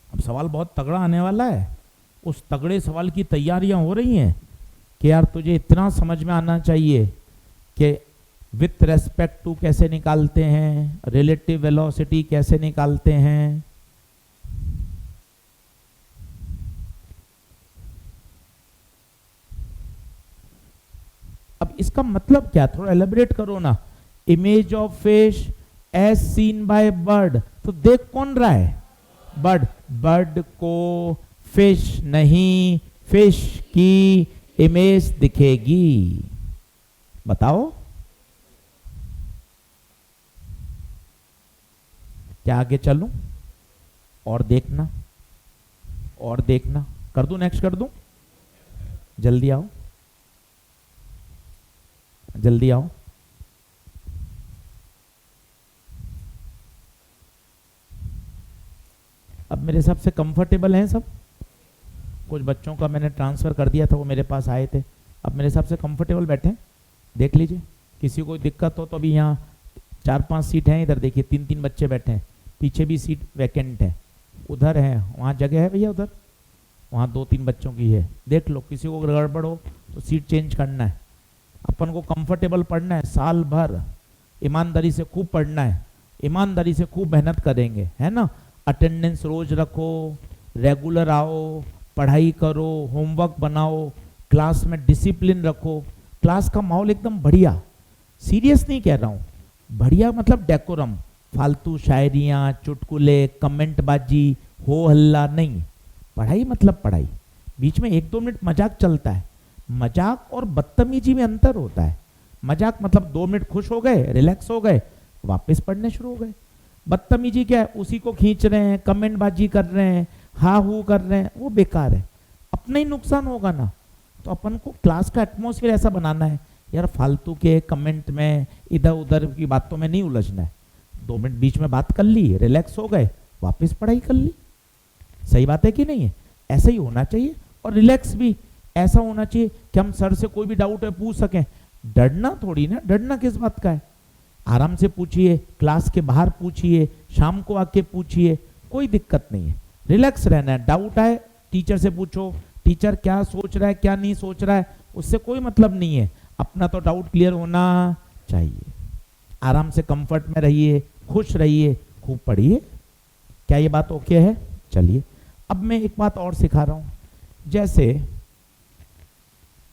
अब सवाल बहुत तगड़ा आने वाला है, उस तगड़े सवाल की तैयारियां हो रही हैं कि यार तुझे इतना समझ में आना चाहिए कि विथ रेस्पेक्ट टू कैसे निकालते हैं, रिलेटिव वेलोसिटी कैसे निकालते हैं। अब इसका मतलब क्या, थोड़ा एलेबरेट करो ना। Image of fish as seen by bird, तो देख कौन रहा है, बर्ड। बर्ड को फिश नहीं, फिश की इमेज दिखेगी। बताओ क्या आगे चलूं, और देखना, और देखना, कर दूं, नेक्स्ट कर दूं, जल्दी आओ, जल्दी आओ। अब मेरे हिसाब से कंफर्टेबल हैं सब, कुछ बच्चों का मैंने ट्रांसफ़र कर दिया था, वो मेरे पास आए थे, अब मेरे हिसाब से कंफर्टेबल बैठे हैं। देख लीजिए, किसी को दिक्कत हो तो अभी यहाँ 4-5 सीट हैं, इधर देखिए 3-3 बच्चे बैठे हैं, पीछे भी सीट वैकेंट है, उधर है, वहाँ जगह है भैया, उधर वहाँ 2-3 बच्चों की है, देख लो। किसी को गड़बड़ हो तो सीट चेंज करना है। अपन को कंफर्टेबल पढ़ना है, साल भर ईमानदारी से खूब पढ़ना है, ईमानदारी से खूब मेहनत करेंगे, है ना। अटेंडेंस रोज रखो, रेगुलर आओ, पढ़ाई करो, होमवर्क बनाओ, क्लास में डिसिप्लिन रखो, क्लास का माहौल एकदम बढ़िया, सीरियस नहीं कह रहा हूँ, बढ़िया मतलब डेकोरम, फालतू शायरियाँ, चुटकुले, कमेंटबाजी, हो हल्ला नहीं, पढ़ाई मतलब पढ़ाई। बीच में 1-2 मिनट मजाक चलता है, मजाक और बदतमीजी में अंतर होता है। मजाक मतलब 2 मिनट खुश हो गए, रिलैक्स हो गए, वापस पढ़ने शुरू हो गए। बदतमीजी क्या है, उसी को खींच रहे हैं, कमेंटबाजी कर रहे हैं, हा हू कर रहे हैं, वो बेकार है, अपना ही नुकसान होगा ना। तो अपन को क्लास का एटमॉस्फेयर ऐसा बनाना है यार, फालतू के कमेंट में, इधर उधर की बातों में नहीं उलझना है। 2 मिनट बीच में बात कर ली, रिलैक्स हो गए, वापस पढ़ाई कर ली। सही बात है कि नहीं है, ऐसा ही होना चाहिए। और रिलैक्स भी ऐसा होना चाहिए कि हम सर से कोई भी डाउट है पूछ सकें, डरना थोड़ी ना, डरना किस बात का है। आराम से पूछिए, क्लास के बाहर पूछिए, शाम को आके पूछिए, कोई दिक्कत नहीं है, रिलैक्स रहना है। डाउट आए टीचर से पूछो, टीचर क्या सोच रहा है क्या नहीं सोच रहा है उससे कोई मतलब नहीं है, अपना तो डाउट क्लियर होना चाहिए। आराम से कंफर्ट में रहिए, खुश रहिए, खूब पढ़िए। क्या ये बात ओके है? चलिए अब मैं एक बात और सिखा रहा हूं। जैसे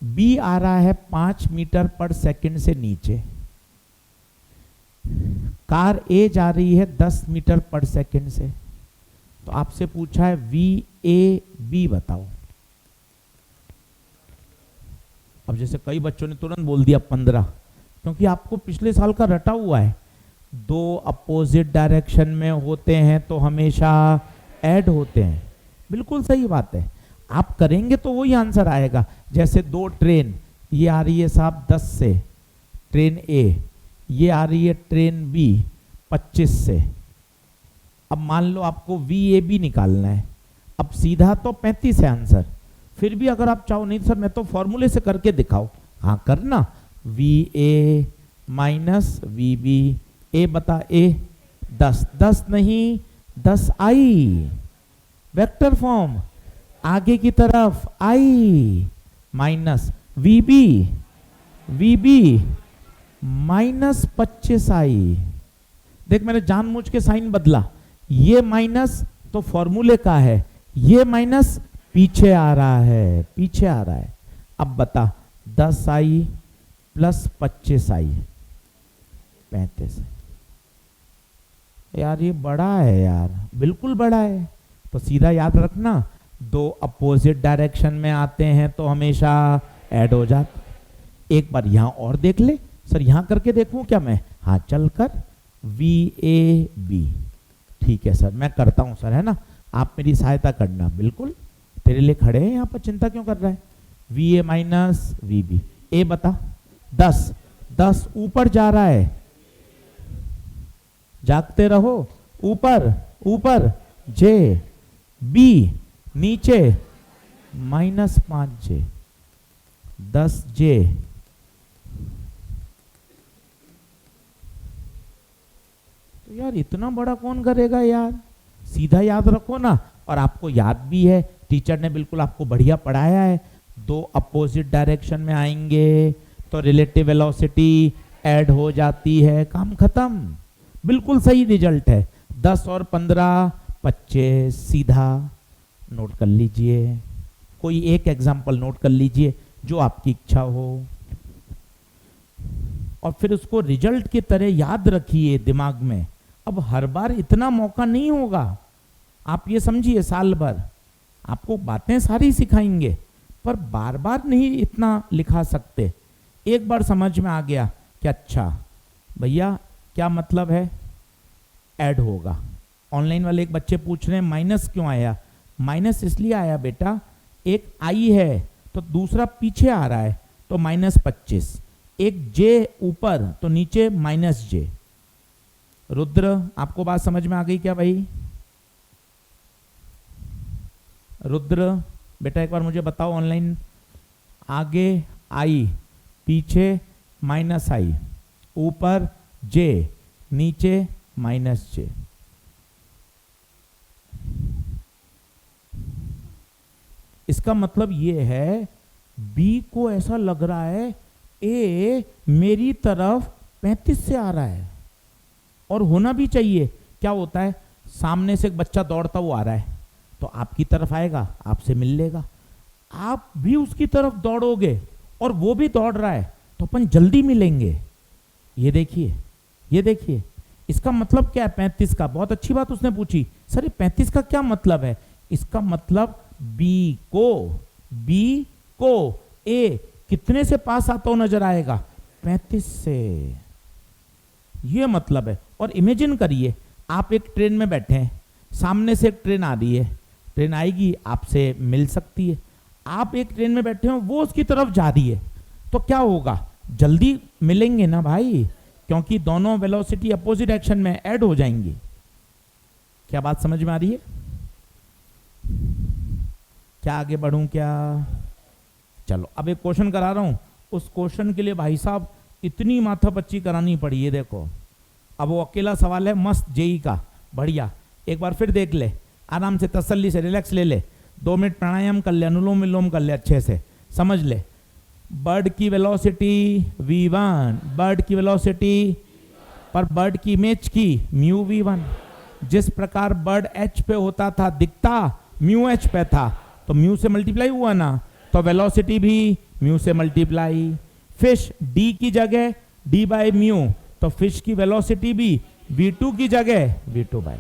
बी आ रहा है 5 मीटर पर सेकंड से नीचे, कार ए जा रही है 10 मीटर पर सेकंड से, तो आपसे पूछा है वी ए बी बताओ। अब जैसे कई बच्चों ने तुरंत बोल दिया 15, क्योंकि आपको पिछले साल का रटा हुआ है, 2 अपोजिट डायरेक्शन में होते हैं तो हमेशा ऐड होते हैं। बिल्कुल सही बात है, आप करेंगे तो वही आंसर आएगा। जैसे 2 ट्रेन, ये आ रही है साहब 10 से ट्रेन ए, ये आ रही है ट्रेन बी 25 से। अब मान लो आपको वी ए बी निकालना है, अब सीधा तो 35 है आंसर, फिर भी अगर आप चाहो, नहीं सर मैं तो फॉर्मूले से करके दिखाओ, हाँ करना, V A minus V B, ए बता ए 10, 10 नहीं 10 आई, वेक्टर फॉर्म आगे की तरफ आई, माइनस वी बी माइनस 25 आई। देख मैंने जानबूझ के साइन बदला, ये माइनस तो फॉर्मूले का है, ये माइनस पीछे आ रहा है, पीछे आ रहा है। अब बता 10 आई प्लस 25 आई 35। यार ये बड़ा है यार, बिल्कुल बड़ा है। तो सीधा याद रखना, 2 अपोजिट डायरेक्शन में आते हैं तो हमेशा ऐड हो जाते। एक बार यहां और देख ले, सर यहां करके देखूं क्या मैं? हाँ चल कर, वी ए बी, ठीक है सर मैं करता हूं सर, है ना, आप मेरी सहायता करना, बिल्कुल तेरे लिए खड़े हैं यहाँ पर, चिंता क्यों कर रहा है। V A minus V B, ए बता 10, 10 ऊपर जा रहा है, जागते रहो, ऊपर ऊपर जे बी नीचे -5j, 10j। तो यार इतना बड़ा कौन करेगा यार, सीधा याद रखो ना। और आपको याद भी है, टीचर ने बिल्कुल आपको बढ़िया पढ़ाया है। दो अपोजिट डायरेक्शन में आएंगे तो रिलेटिव वेलोसिटी ऐड हो जाती है, काम खत्म। बिल्कुल सही रिजल्ट है। 10 और 15 25, सीधा नोट कर लीजिए। कोई एक एग्जाम्पल नोट कर लीजिए जो आपकी इच्छा हो, और फिर उसको रिजल्ट की तरह याद रखिए दिमाग में। अब हर बार इतना मौका नहीं होगा, आप ये समझिए साल भर आपको बातें सारी सिखाएंगे, पर बार बार नहीं इतना लिखा सकते। एक बार समझ में आ गया कि अच्छा भैया क्या मतलब है, ऐड होगा। ऑनलाइन वाले एक बच्चे पूछ रहे हैं माइनस क्यों आया। माइनस इसलिए आया बेटा, एक आई है तो दूसरा पीछे आ रहा है तो -25, एक जे ऊपर तो नीचे -j। रुद्र आपको बात समझ में आ गई क्या भाई? रुद्र बेटा एक बार मुझे बताओ, ऑनलाइन आगे आई, पीछे -i, ऊपर j, नीचे -j। इसका मतलब ये है B को ऐसा लग रहा है A मेरी तरफ 35 से आ रहा है, और होना भी चाहिए। क्या होता है, सामने से एक बच्चा दौड़ता हुआ आ रहा है तो आपकी तरफ आएगा, आपसे मिल लेगा, आप भी उसकी तरफ दौड़ोगे और वो भी दौड़ रहा है तो अपन जल्दी मिलेंगे। ये देखिए, ये देखिए, इसका मतलब क्या है 35 का? बहुत अच्छी बात उसने पूछी, सर ये 35 का क्या मतलब है? इसका मतलब बी को ए कितने से पास आता हुआ नजर आएगा? 35 से। ये मतलब है। और इमेजिन करिए आप एक ट्रेन में बैठे हैं, सामने से एक ट्रेन आ रही है, ट्रेन आएगी आपसे मिल सकती है, आप एक ट्रेन में बैठे हो वो उसकी तरफ जा रही है, तो क्या होगा? जल्दी मिलेंगे ना भाई, क्योंकि दोनों वेलोसिटी अपोजिट डायरेक्शन में ऐड हो जाएंगी। क्या बात समझ में आ रही है? क्या आगे बढ़ूं क्या? चलो अब एक क्वेश्चन करा रहा हूं, उस क्वेश्चन के लिए भाई साहब इतनी माथापच्ची करानी पड़ी है। देखो अब वो अकेला सवाल है मस्त जेई का, बढ़िया। एक बार फिर देख ले, आराम से तसल्ली से रिलैक्स ले ले, 2 मिनट प्राणायाम कर ले, अनुलोम विलोम कर ले, अच्छे से समझ ले। बर्ड की वेलोसिटी v1, बर्ड की वेलोसिटी पर बर्ड की इमेज की म्यू v1। जिस प्रकार बर्ड h पे होता था दिखता म्यू h पे था, तो म्यू से मल्टीप्लाई हुआ ना, तो वेलोसिटी भी म्यू से मल्टीप्लाई। फिश d की जगह d बाय म्यू, तो फिश की वेलोसिटी भी v2 की जगह v2 बाय।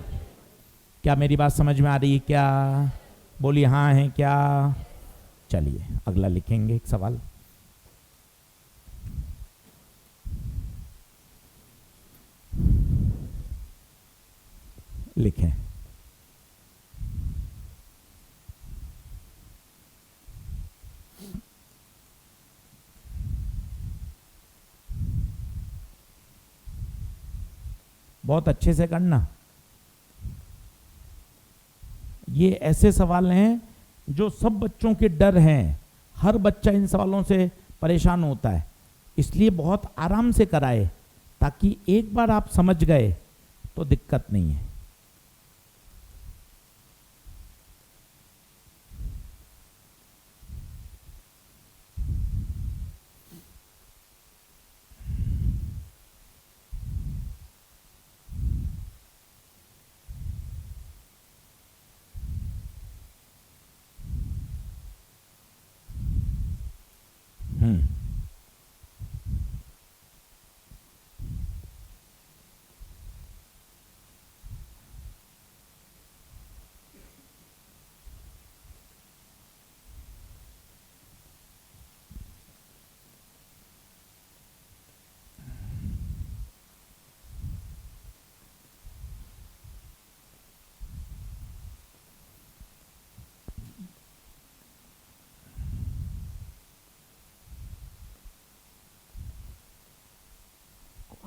क्या मेरी बात समझ में आ रही है क्या? बोलिए हाँ है क्या? चलिए अगला लिखेंगे एक सवाल। लिखें, बहुत अच्छे से करना। ये ऐसे सवाल हैं जो सब बच्चों के डर हैं, हर बच्चा इन सवालों से परेशान होता है, इसलिए बहुत आराम से कराए, ताकि एक बार आप समझ गए तो दिक्कत नहीं है।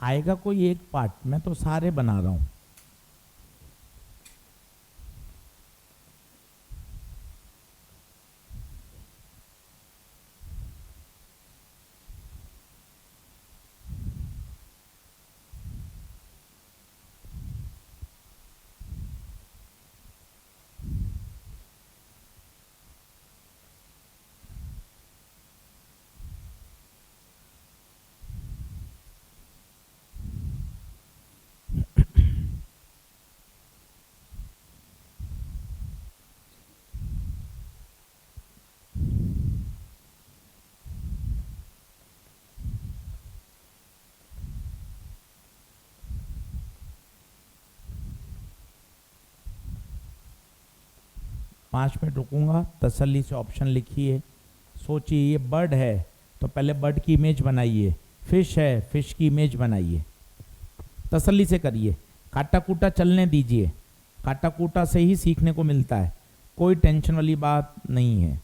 आएगा कोई एक पार्ट, मैं तो सारे बना रहा हूं। 5 मिनट रुकूंगा, तसल्ली से ऑप्शन लिखिए, सोचिए ये बर्ड है तो पहले बर्ड की इमेज बनाइए, फिश है फिश की इमेज बनाइए, तसल्ली से करिए, काटा कूटा चलने दीजिए, काटा कूटा से ही सीखने को मिलता है, कोई टेंशन वाली बात नहीं है।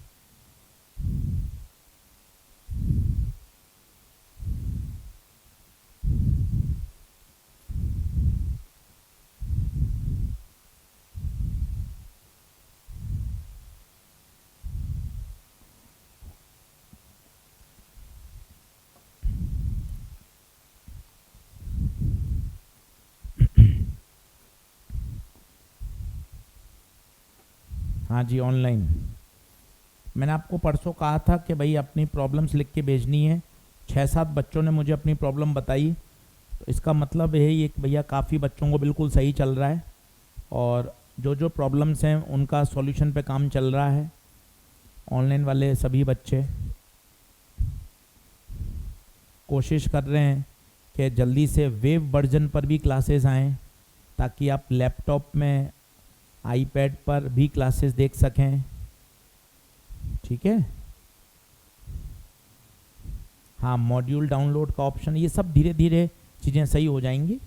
हाँ जी, ऑनलाइन। मैंने आपको परसों कहा था कि भाई अपनी प्रॉब्लम्स लिख के भेजनी है। 6-7 बच्चों ने मुझे अपनी प्रॉब्लम बताई, तो इसका मतलब है ये कि भैया काफ़ी बच्चों को बिल्कुल सही चल रहा है और जो जो प्रॉब्लम्स हैं उनका सॉल्यूशन पे काम चल रहा है। ऑनलाइन वाले सभी बच्चे कोशिश कर रहे हैं कि जल्दी से वेब वर्जन पर भी क्लासेस आएँ, ताकि आप लैपटॉप में, आईपैड पर भी क्लासेस देख सकें। ठीक है, हाँ, मॉड्यूल डाउनलोड का ऑप्शन, ये सब धीरे धीरे चीज़ें सही हो जाएंगी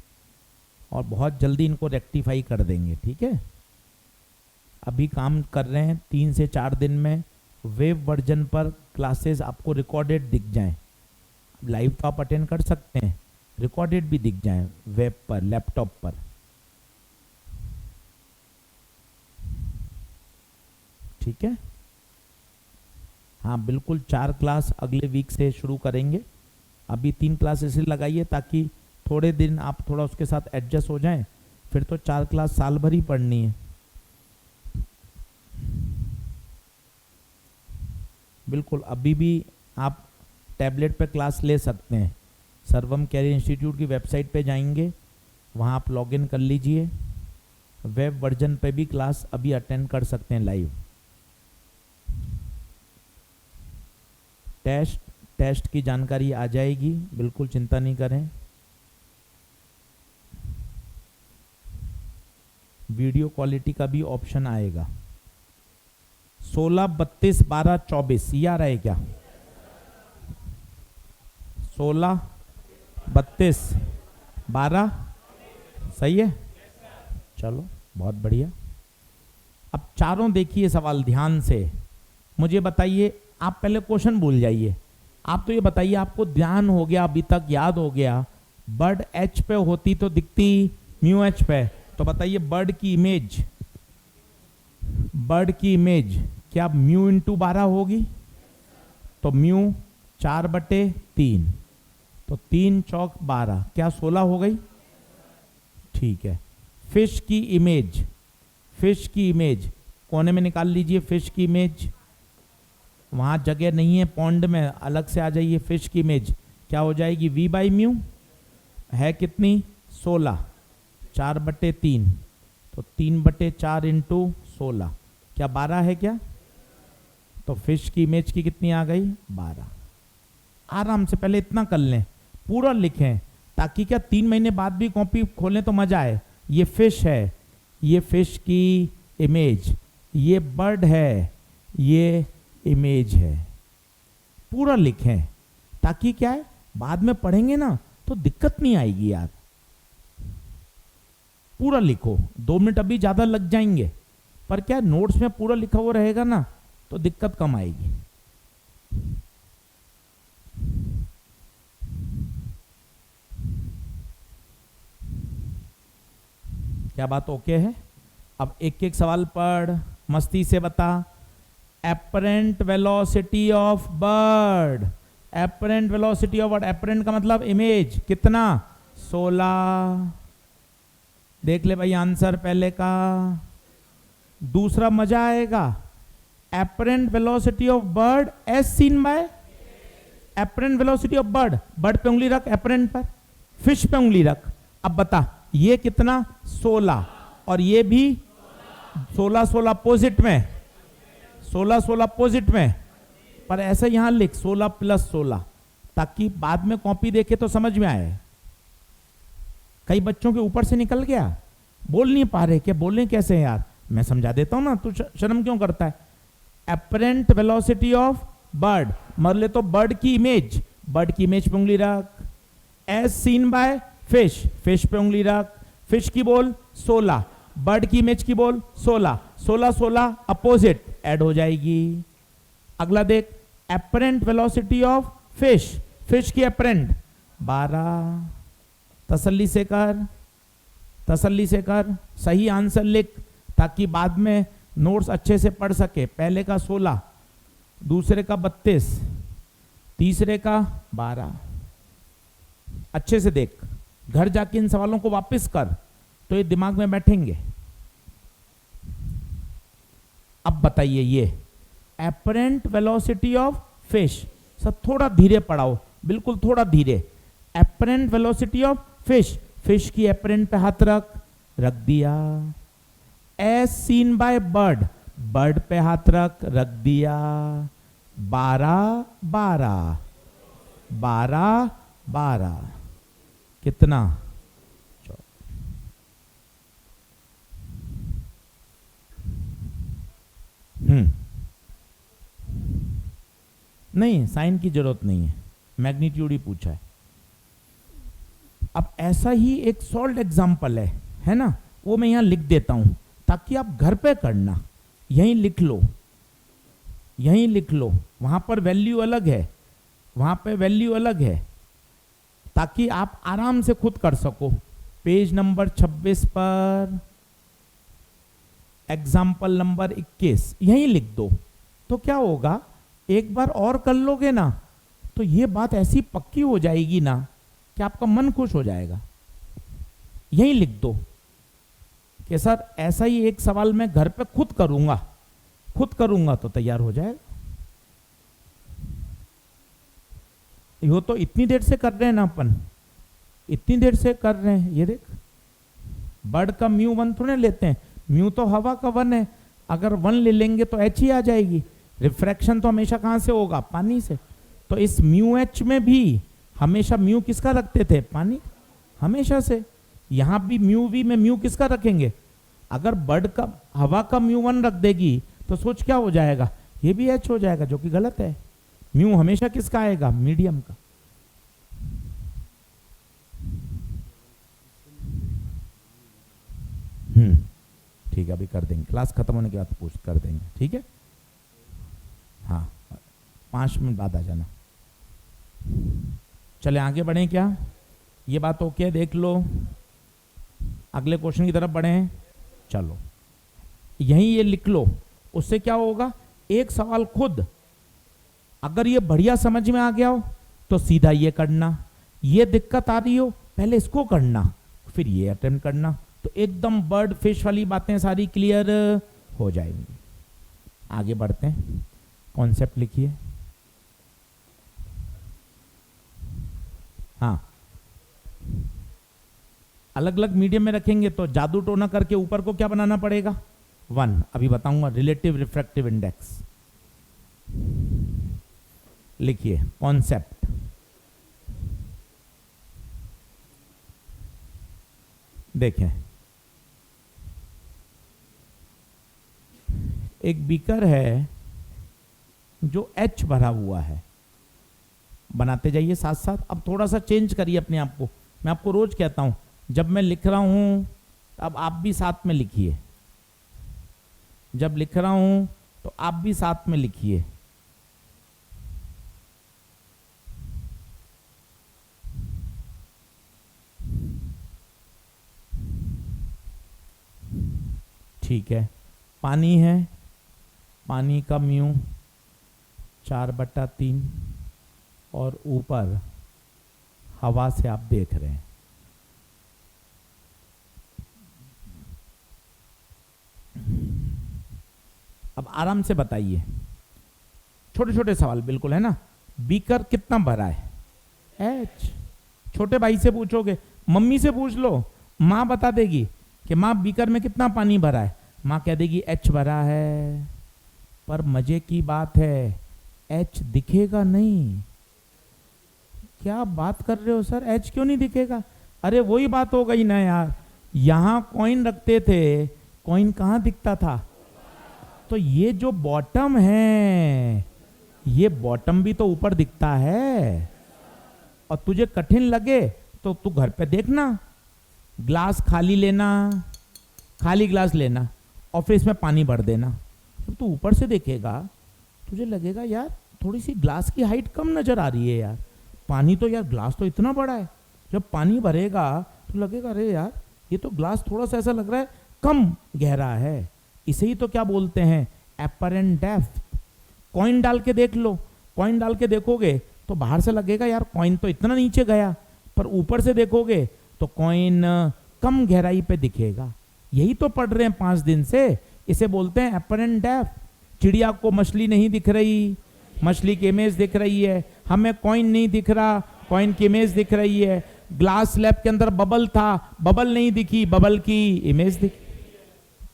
और बहुत जल्दी इनको रेक्टिफाई कर देंगे। ठीक है, अभी काम कर रहे हैं, 3 से 4 दिन में वेब वर्जन पर क्लासेस आपको रिकॉर्डेड दिख जाएं। लाइव तो आप अटेंड कर सकते हैं, रिकॉर्डेड भी दिख जाएं वेब पर, लैपटॉप पर। ठीक है, हाँ बिल्कुल, 4 क्लास अगले वीक से शुरू करेंगे। अभी 3 क्लास ऐसे लगाइए ताकि थोड़े दिन आप थोड़ा उसके साथ एडजस्ट हो जाएं, फिर तो 4 क्लास साल भर ही पढ़नी है। बिल्कुल, अभी भी आप टैबलेट पे क्लास ले सकते हैं। सर्वम कैरियर इंस्टीट्यूट की वेबसाइट पे जाएंगे, वहाँ आप लॉगिन कर लीजिए, वेब वर्जन पे भी क्लास अभी अटेंड कर सकते हैं लाइव। टेस्ट की जानकारी आ जाएगी, बिल्कुल चिंता नहीं करें। वीडियो क्वालिटी का भी ऑप्शन आएगा। 16, 32, 12, 24 ये आ रहा है क्या? 16, 32, 12 सही है, चलो बहुत बढ़िया। अब चारों देखिए सवाल ध्यान से, मुझे बताइए, आप पहले क्वेश्चन भूल जाइए, आप तो ये बताइए, आपको ध्यान हो गया, अभी तक याद हो गया, बर्ड एच पे होती तो दिखती म्यू एच पे, तो बताइए बर्ड की इमेज क्या म्यू इंटू 12 होगी? तो म्यू 4/3, तो 3 चौक 12, क्या 16 हो गई? ठीक है, फिश की इमेज कोने में निकाल लीजिए, फिश की इमेज, वहाँ जगह नहीं है पॉन्ड में, अलग से आ जाइए। फिश की इमेज क्या हो जाएगी? v बाई म्यू है कितनी? 16, 4/3, तो 3/4 इंटू 16, क्या 12 है क्या? तो फिश की इमेज की कितनी आ गई? 12। आराम से पहले इतना कर लें, पूरा लिखें, ताकि क्या 3 महीने बाद भी कॉपी खोलें तो मजा आए। ये फिश है, ये फिश की इमेज, ये बर्ड है, ये इमेज है, पूरा लिखें, ताकि क्या है बाद में पढ़ेंगे ना तो दिक्कत नहीं आएगी यार। पूरा लिखो, 2 मिनट अभी ज्यादा लग जाएंगे, पर क्या नोट्स में पूरा लिखा हुआ रहेगा ना तो दिक्कत कम आएगी। क्या बात ओके है? अब एक एक सवाल पढ़, मस्ती से बता। Apparent velocity of bird, apparent velocity of bird, apparent का मतलब इमेज, कितना? 16। देख ले भाई आंसर पहले का। दूसरा मजा आएगा, apparent velocity of bird as seen by, apparent velocity of bird, bird पे उंगली रख, एपरेंट पर, फिश पे उंगली रख। अब बता ये कितना? 16, और ये भी 16 अपोजिट में, 16 अपोजिट में, पर ऐसे यहां लिख 16 + 16, ताकि बाद में कॉपी देखे तो समझ में आए। कई बच्चों के ऊपर से निकल गया, बोल नहीं पा रहे, क्या बोलें कैसे यार? मैं समझा देता हूं ना, तू शर्म क्यों करता है? एपरेंट वेलोसिटी ऑफ बर्ड, मर ले तो बर्ड की इमेज, बर्ड की इमेज पे उंगली रख, as seen by fish, fish पे उंगली रख, फिश की बोल 16, बर्ड की इमेज की बोल 16, 16 16 अपोजिट ऐड हो जाएगी। अगला देख, apparent velocity of fish, fish की एपरेंट 12, तसल्ली से कर, तसल्ली से कर, सही आंसर लिख ताकि बाद में नोट्स अच्छे से पढ़ सके। पहले का 16, दूसरे का 32, तीसरे का 12। अच्छे से देख, घर जाके इन सवालों को वापस कर तो ये दिमाग में बैठेंगे। अब बताइए, ये एपरेंट वेलोसिटी ऑफ फिश, सब थोड़ा धीरे पढ़ाओ, बिल्कुल थोड़ा धीरे। Apparent velocity of fish, fish की एपरेंट पे हाथ रख, रख दिया। As seen by bird, bird पे हाथ रख दिया। 12 12 12 12 कितना? नहीं, साइन की जरूरत नहीं है, मैग्नीट्यूड ही पूछा है। अब ऐसा ही एक सॉल्व एग्जाम्पल है ना, वो मैं यहां लिख देता हूं ताकि आप घर पे करना, यहीं लिख लो, यहीं लिख लो। वहां पर वैल्यू अलग है, वहां पे वैल्यू अलग है, ताकि आप आराम से खुद कर सको। पेज नंबर 26 पर एग्जाम्पल नंबर 21 यहीं लिख दो। तो क्या होगा, एक बार और कर लोगे ना तो ये बात ऐसी पक्की हो जाएगी ना कि आपका मन खुश हो जाएगा। यहीं लिख दो कि सर ऐसा ही एक सवाल मैं घर पे खुद करूंगा तो तैयार हो जाएगा। यो तो इतनी देर से कर रहे हैं ना अपन, इतनी देर से कर रहे हैं। ये देख, बर्ड का म्यू 1 थोड़े लेते हैं, म्यू तो हवा का 1 है, अगर 1 ले लेंगे तो एच ही आ जाएगी। रिफ्रैक्शन तो हमेशा कहां से होगा? पानी से। तो इस म्यू एच में भी हमेशा म्यू किसका रखते थे? पानी, हमेशा से। यहां भी म्यू वी में म्यू किसका रखेंगे? अगर बर्ड का हवा का म्यू 1 रख देगी तो सोच क्या हो जाएगा? ये भी एच हो जाएगा, जो कि गलत है। म्यू हमेशा किसका आएगा? मीडियम का। ठीक है, अभी कर देंगे, क्लास खत्म होने के बाद पूछ कर देंगे, ठीक है? हाँ, 5 मिनट बाद आ जाना। चले आगे बढ़े क्या? ये बात ओके, देख लो। अगले क्वेश्चन की तरफ बढ़े। चलो, यहीं ये लिख लो। उससे क्या होगा, एक सवाल खुद अगर ये बढ़िया समझ में आ गया हो तो सीधा ये करना, ये दिक्कत आ रही हो पहले इसको करना, फिर ये अटेम्प्ट करना, तो एकदम बर्ड फिश वाली बातें सारी क्लियर हो जाएंगी। आगे बढ़ते हैं, कॉन्सेप्ट लिखिए। हाँ, अलग अलग मीडियम में रखेंगे तो जादू टोना करके ऊपर को क्या बनाना पड़ेगा? 1। अभी बताऊंगा, रिलेटिव रिफ्रैक्टिव इंडेक्स लिखिए। कॉन्सेप्ट, देखें, एक बीकर है जो एच भरा हुआ है, बनाते जाइए साथ साथ। अब थोड़ा सा चेंज करिए अपने आप को। मैं आपको रोज कहता हूं, जब मैं लिख रहा हूं अब आप भी साथ में लिखिए, जब लिख रहा हूं तो आप भी साथ में लिखिए। ठीक है, पानी है, पानी का म्यू 4/3 और ऊपर हवा से आप देख रहे हैं। अब आराम से बताइए, छोटे छोटे सवाल बिल्कुल है ना। बीकर कितना भरा है? एच। छोटे भाई से पूछोगे, मम्मी से पूछ लो, माँ बता देगी कि माँ बीकर में कितना पानी भरा है। माँ कह देगी एच भरा है, पर मजे की बात है एच दिखेगा नहीं। क्या बात कर रहे हो सर, एच क्यों नहीं दिखेगा? अरे वही बात हो गई ना यार, यहां कॉइन रखते थे, कॉइन कहाँ दिखता था? तो ये जो बॉटम है, ये बॉटम भी तो ऊपर दिखता है। और तुझे कठिन लगे तो तू घर पे देखना, ग्लास खाली लेना, खाली ग्लास लेना और फिर इसमें पानी भर देना। जब तू ऊपर से देखेगा तुझे लगेगा यार थोड़ी सी ग्लास की हाइट कम नजर आ रही है यार, पानी तो यार ग्लास तो इतना बड़ा है। जब पानी भरेगा तो लगेगा अरे यार ये तो ग्लास थोड़ा सा ऐसा लग रहा है कम गहरा है। इसे ही तो क्या बोलते हैं? Apparent depth. कॉइन डाल के देख लो, कॉइन डाल के देखोगे तो बाहर से लगेगा यार कॉइन तो इतना नीचे गया, पर ऊपर से देखोगे तो कॉइन कम गहराई पे दिखेगा। यही तो पढ़ रहे हैं 5 दिन से, इसे बोलते हैं एपरेंट डेप्थ। चिड़िया को मछली नहीं दिख रही, मछली की इमेज दिख रही है, हमें कॉइन नहीं दिख रहा, कॉइन की इमेज दिख रही है। ग्लास स्लैब के अंदर बबल था, बबल नहीं दिखी, बबल की इमेज दिखी।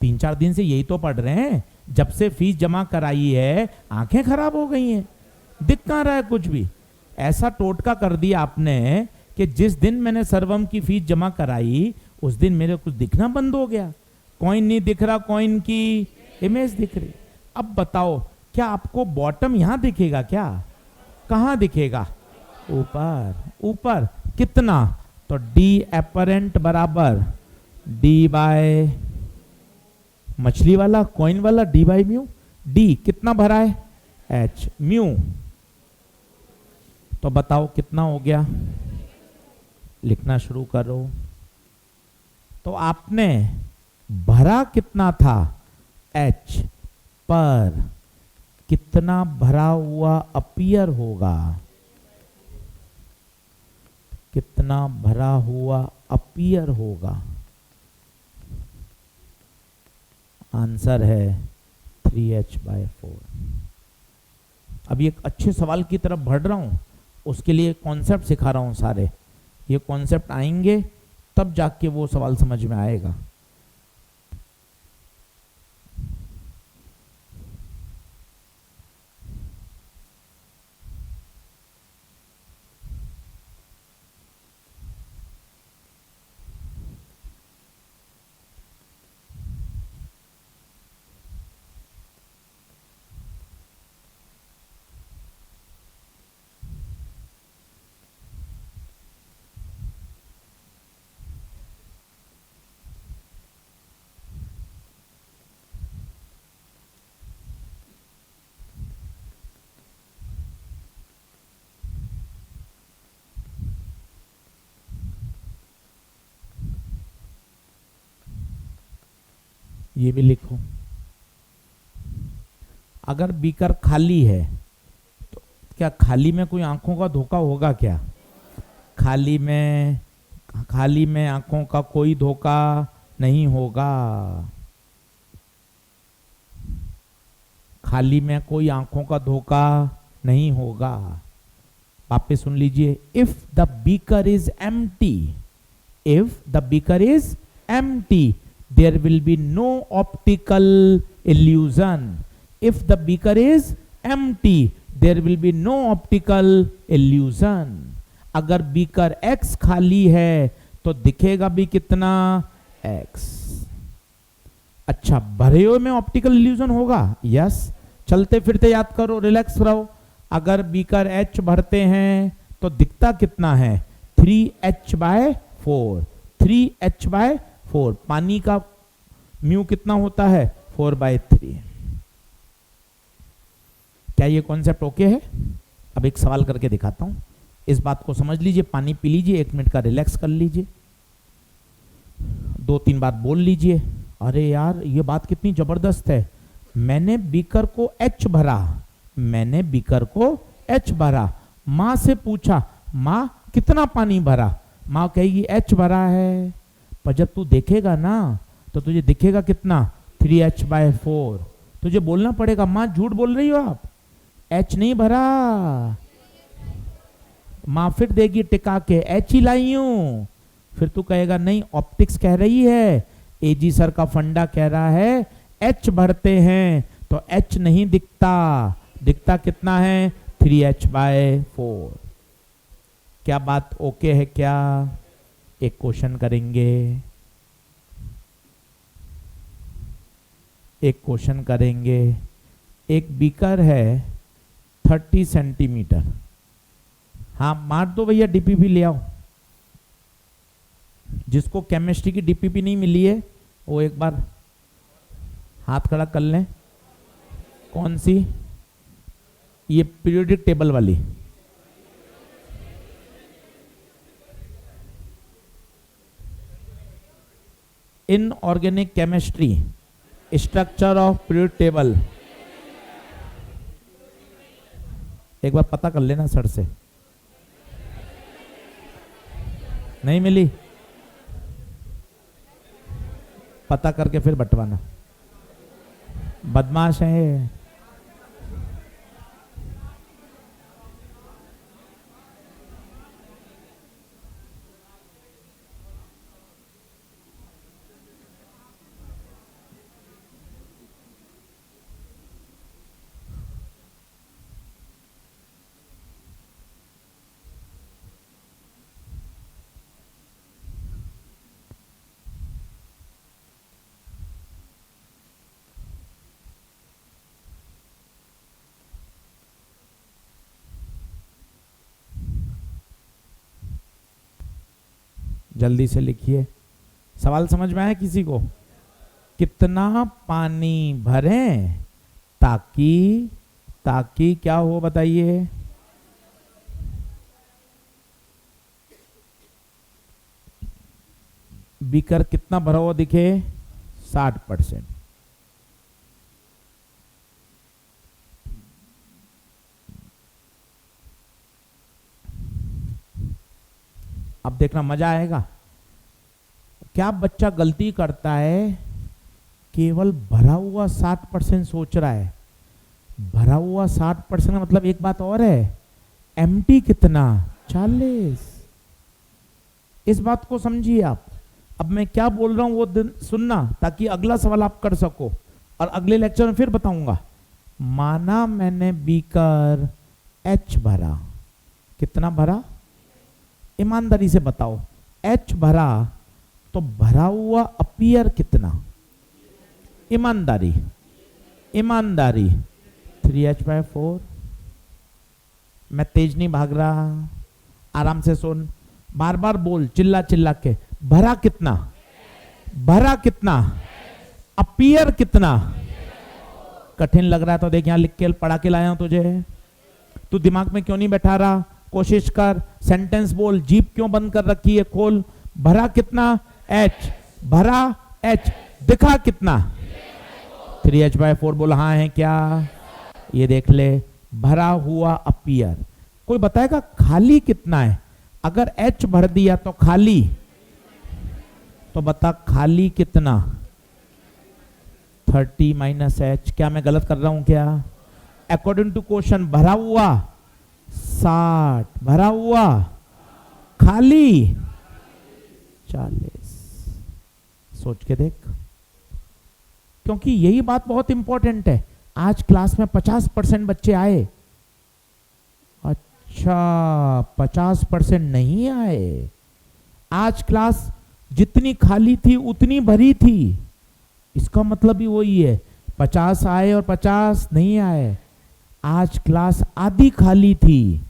3-4 दिन से यही तो पढ़ रहे हैं। जब से फीस जमा कराई है आंखें खराब हो गई हैं, दिख कहाँ रहा है कुछ भी। ऐसा टोटका कर दिया आपने कि जिस दिन मैंने सर्वम की फीस जमा कराई उस दिन मेरे कुछ दिखना बंद हो गया। कॉइन नहीं दिख रहा, कॉइन की इमेज दिख रही। अब बताओ क्या आपको बॉटम यहां दिखेगा? क्या कहां दिखेगा? ऊपर। ऊपर कितना? तो डी एपरेंट बराबर डी बाय मछली वाला, कॉइन वाला, डी बाई म्यू। डी कितना भरा है? एच। म्यू तो बताओ कितना हो गया? लिखना शुरू करो। तो आपने भरा कितना था? एच। पर कितना भरा हुआ अपीयर होगा? कितना भरा हुआ अपीयर होगा? आंसर है 3h/4। अभी एक अच्छे सवाल की तरफ बढ़ रहा हूं, उसके लिए कॉन्सेप्ट सिखा रहा हूं सारे। ये कॉन्सेप्ट आएंगे तब जाके वो सवाल समझ में आएगा। ये भी लिखो। अगर बीकर खाली है तो क्या खाली में कोई आंखों का धोखा होगा? क्या खाली में आंखों का कोई धोखा नहीं होगा। खाली में कोई आंखों का धोखा नहीं होगा। वापस सुन लीजिए। If the beaker is empty, if the beaker is empty there will be no optical illusion. If the beaker is empty there will be no optical illusion. अगर बीकर x खाली है तो दिखेगा भी कितना? x। अच्छा, भरे हुए में ऑप्टिकल इल्यूजन होगा? यस। चलते फिरते याद करो, रिलैक्स रहो। अगर बीकर h भरते हैं तो दिखता कितना है? 3h/4। 3h/4। पानी का म्यू कितना होता है? 4/3। क्या ये कॉन्सेप्ट ओके है? अब एक सवाल करके दिखाता हूं, इस बात को समझ लीजिए। पानी पी लीजिए, 1 मिनट का रिलैक्स कर लीजिए, 2-3 बार बोल लीजिए। अरे यार ये बात कितनी जबरदस्त है। मैंने बीकर को H भरा, मैंने बीकर को H भरा। माँ से पूछा माँ कितना पानी भरा? माँ कहेगी H भरा है। पर जब तू देखेगा ना तो तुझे दिखेगा कितना? 3h/4। तुझे बोलना पड़ेगा माँ झूठ बोल रही हो आप, H नहीं भरा। माँ फिर देगी टिका के H ही लाई हूं। फिर तू कहेगा नहीं ऑप्टिक्स कह रही है, एजी सर का फंडा कह रहा है H भरते हैं तो H नहीं दिखता। दिखता कितना है? 3h/4। क्या बात ओके है? क्या एक क्वेश्चन करेंगे। एक क्वेश्चन करेंगे। एक बीकर है 30 सेंटीमीटर। हाँ मार दो भैया, डीपीपी ले आओ। जिसको केमिस्ट्री की डीपीपी नहीं मिली है वो एक बार हाथ खड़ा कर लें। कौन सी? ये पीरियोडिक टेबल वाली। Inorganic chemistry, structure of periodic table. एक बार पता कर लेना सर से। नहीं मिली? पता करके फिर बंटवाना। बदमाश है। जल्दी से लिखिए। सवाल समझ में आया किसी को? कितना पानी भरें ताकि ताकि क्या हो बताइए? बीकर कितना भरा हुआ दिखे? 60%। अब देखना मजा आएगा। क्या बच्चा गलती करता है? केवल भरा हुआ 60% सोच रहा है। भरा हुआ 60% मतलब एक बात और है, एम्प्टी कितना? 40। इस बात को समझिए आप। अब मैं क्या बोल रहा हूं वो सुनना, ताकि अगला सवाल आप कर सको और अगले लेक्चर में फिर बताऊंगा। माना मैंने बीकर H भरा। कितना भरा? ईमानदारी से बताओ। H भरा तो भरा हुआ अपीयर कितना? ईमानदारी ईमानदारी 3H/4। मैं तेज नहीं भाग रहा, आराम से सुन। बार बार बोल, चिल्ला चिल्ला के। भरा कितना? भरा कितना? अपीयर कितना? कठिन लग रहा है तो देख, यहां लिख के पढ़ा के लाया हूं तुझे। तू दिमाग में क्यों नहीं बैठा रहा? कोशिश कर, सेंटेंस बोल। जीप क्यों बंद कर रखी है? खोल। भरा कितना? H। भरा H। दिखा कितना? 3H/4। बोल हाँ है क्या? ये देख ले, भरा हुआ अपीयर। कोई बताएगा खाली कितना है? अगर H भर दिया तो खाली, तो बता खाली कितना? 30 - H। क्या मैं गलत कर रहा हूं क्या? अकॉर्डिंग टू क्वेश्चन भरा हुआ 60, भरा हुआ खाली 40। सोच के देख, क्योंकि यही बात बहुत इंपॉर्टेंट है। आज क्लास में 50% बच्चे आए। अच्छा, 50% नहीं आए। आज क्लास जितनी खाली थी उतनी भरी थी। इसका मतलब भी वही है, 50 आए और 50 नहीं आए। आज क्लास आधी खाली थी।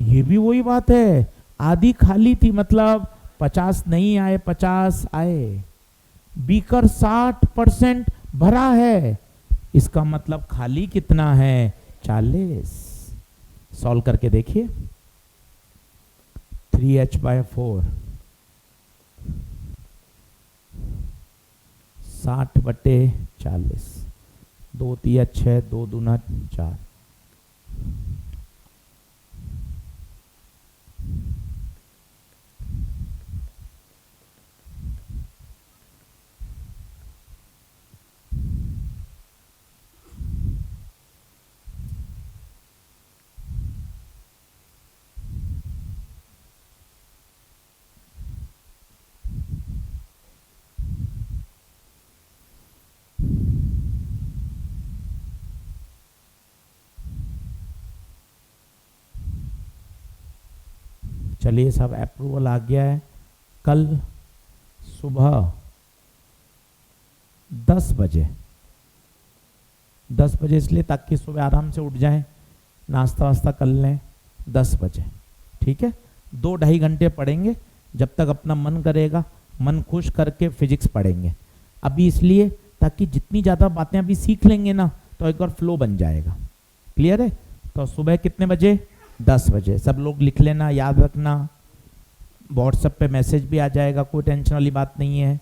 ये भी वही बात है, आधी खाली थी मतलब 50 नहीं आए, 50 आए। बीकर 60% भरा है, इसका मतलब खाली कितना है? 40। सॉल्व करके देखिए। 3H/4 60/40। 2 3 6, 2 दूना 4। चलिए, सब अप्रूवल आ गया है। कल सुबह 10 बजे 10 बजे इसलिए ताकि सुबह आराम से उठ जाएं, नाश्ता वास्ता कर लें 10 बजे, ठीक है। 2-2.5 घंटे पढ़ेंगे, जब तक अपना मन करेगा, मन खुश करके फिजिक्स पढ़ेंगे अभी, इसलिए ताकि जितनी ज़्यादा बातें अभी सीख लेंगे ना तो एक बार फ्लो बन जाएगा। क्लियर है? तो सुबह कितने बजे? 10 बजे। सब लोग लिख लेना, याद रखना, व्हाट्सएप पे मैसेज भी आ जाएगा, कोई टेंशन वाली बात नहीं है।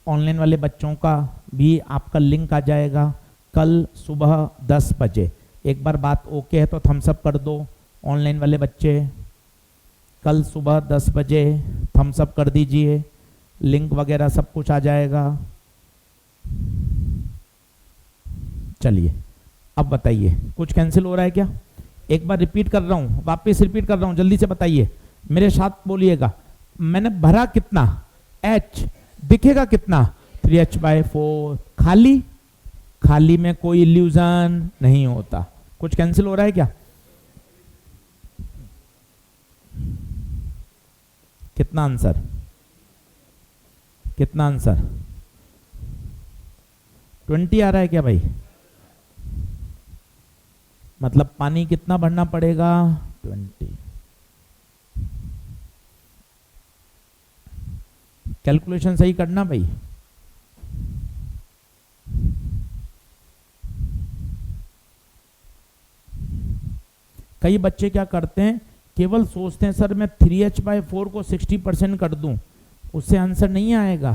ऑनलाइन वाले बच्चों का भी आपका लिंक आ जाएगा कल सुबह 10 बजे। एक बार बात ओके है तो थम्स अप कर दो। ऑनलाइन वाले बच्चे कल सुबह 10 बजे थम्स अप कर दीजिए, लिंक वगैरह सब कुछ आ जाएगा। चलिए अब बताइए, कुछ कैंसिल हो रहा है क्या? एक बार रिपीट कर रहा हूँ, वापस रिपीट कर रहा हूँ, जल्दी से बताइए, मेरे साथ बोलिएगा। मैंने भरा कितना? h, दिखेगा कितना? 3h/4। खाली, खाली में कोई इल्यूजन नहीं होता। कुछ कैंसिल हो रहा है क्या? कितना आंसर? कितना आंसर? 20 आ रहा है क्या भाई? मतलब पानी कितना भरना पड़ेगा? 20। कैलकुलेशन सही करना भाई। कई बच्चे क्या करते हैं, केवल सोचते हैं सर मैं 3h/4 को 60% कर दूं, उससे आंसर नहीं आएगा,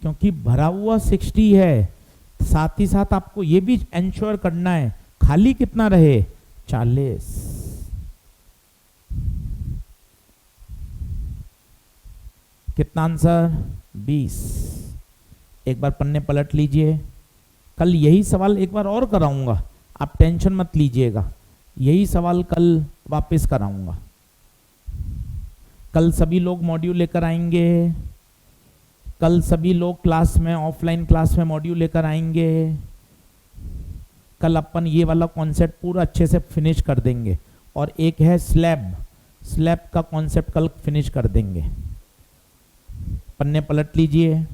क्योंकि भरा हुआ 60 है। साथ ही साथ आपको ये भी इंश्योर करना है खाली कितना रहे, 40। कितना आंसर? 20। एक बार पन्ने पलट लीजिए, कल यही सवाल एक बार और कराऊंगा, आप टेंशन मत लीजिएगा, यही सवाल कल वापस कराऊंगा। कल सभी लोग मॉड्यूल लेकर आएंगे, कल सभी लोग क्लास में, ऑफलाइन क्लास में मॉड्यूल लेकर आएंगे। कल अपन ये वाला कॉन्सेप्ट पूरा अच्छे से फिनिश कर देंगे, और एक है स्लैब, स्लैब का कॉन्सेप्ट कल फिनिश कर देंगे। पन्ने पलट लीजिए,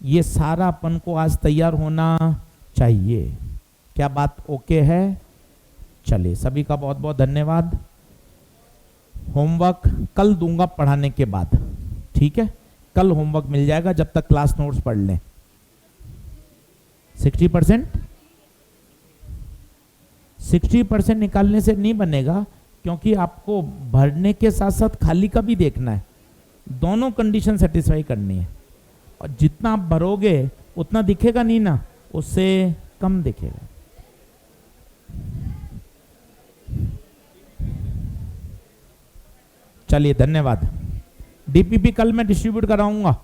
ये सारा अपन को आज तैयार होना चाहिए। क्या बात ओके है? चलिए, सभी का बहुत बहुत धन्यवाद। होमवर्क कल दूंगा पढ़ाने के बाद, ठीक है? कल होमवर्क मिल जाएगा, जब तक क्लास नोट्स पढ़ लें। 60% निकालने से नहीं बनेगा, क्योंकि आपको भरने के साथ साथ खाली का भी देखना है, दोनों कंडीशन सेटिस्फाई करनी है। और जितना आप भरोगे उतना दिखेगा नहीं ना, उससे कम दिखेगा। चलिए, धन्यवाद। डीपीपी कल मैं डिस्ट्रीब्यूट कराऊंगा।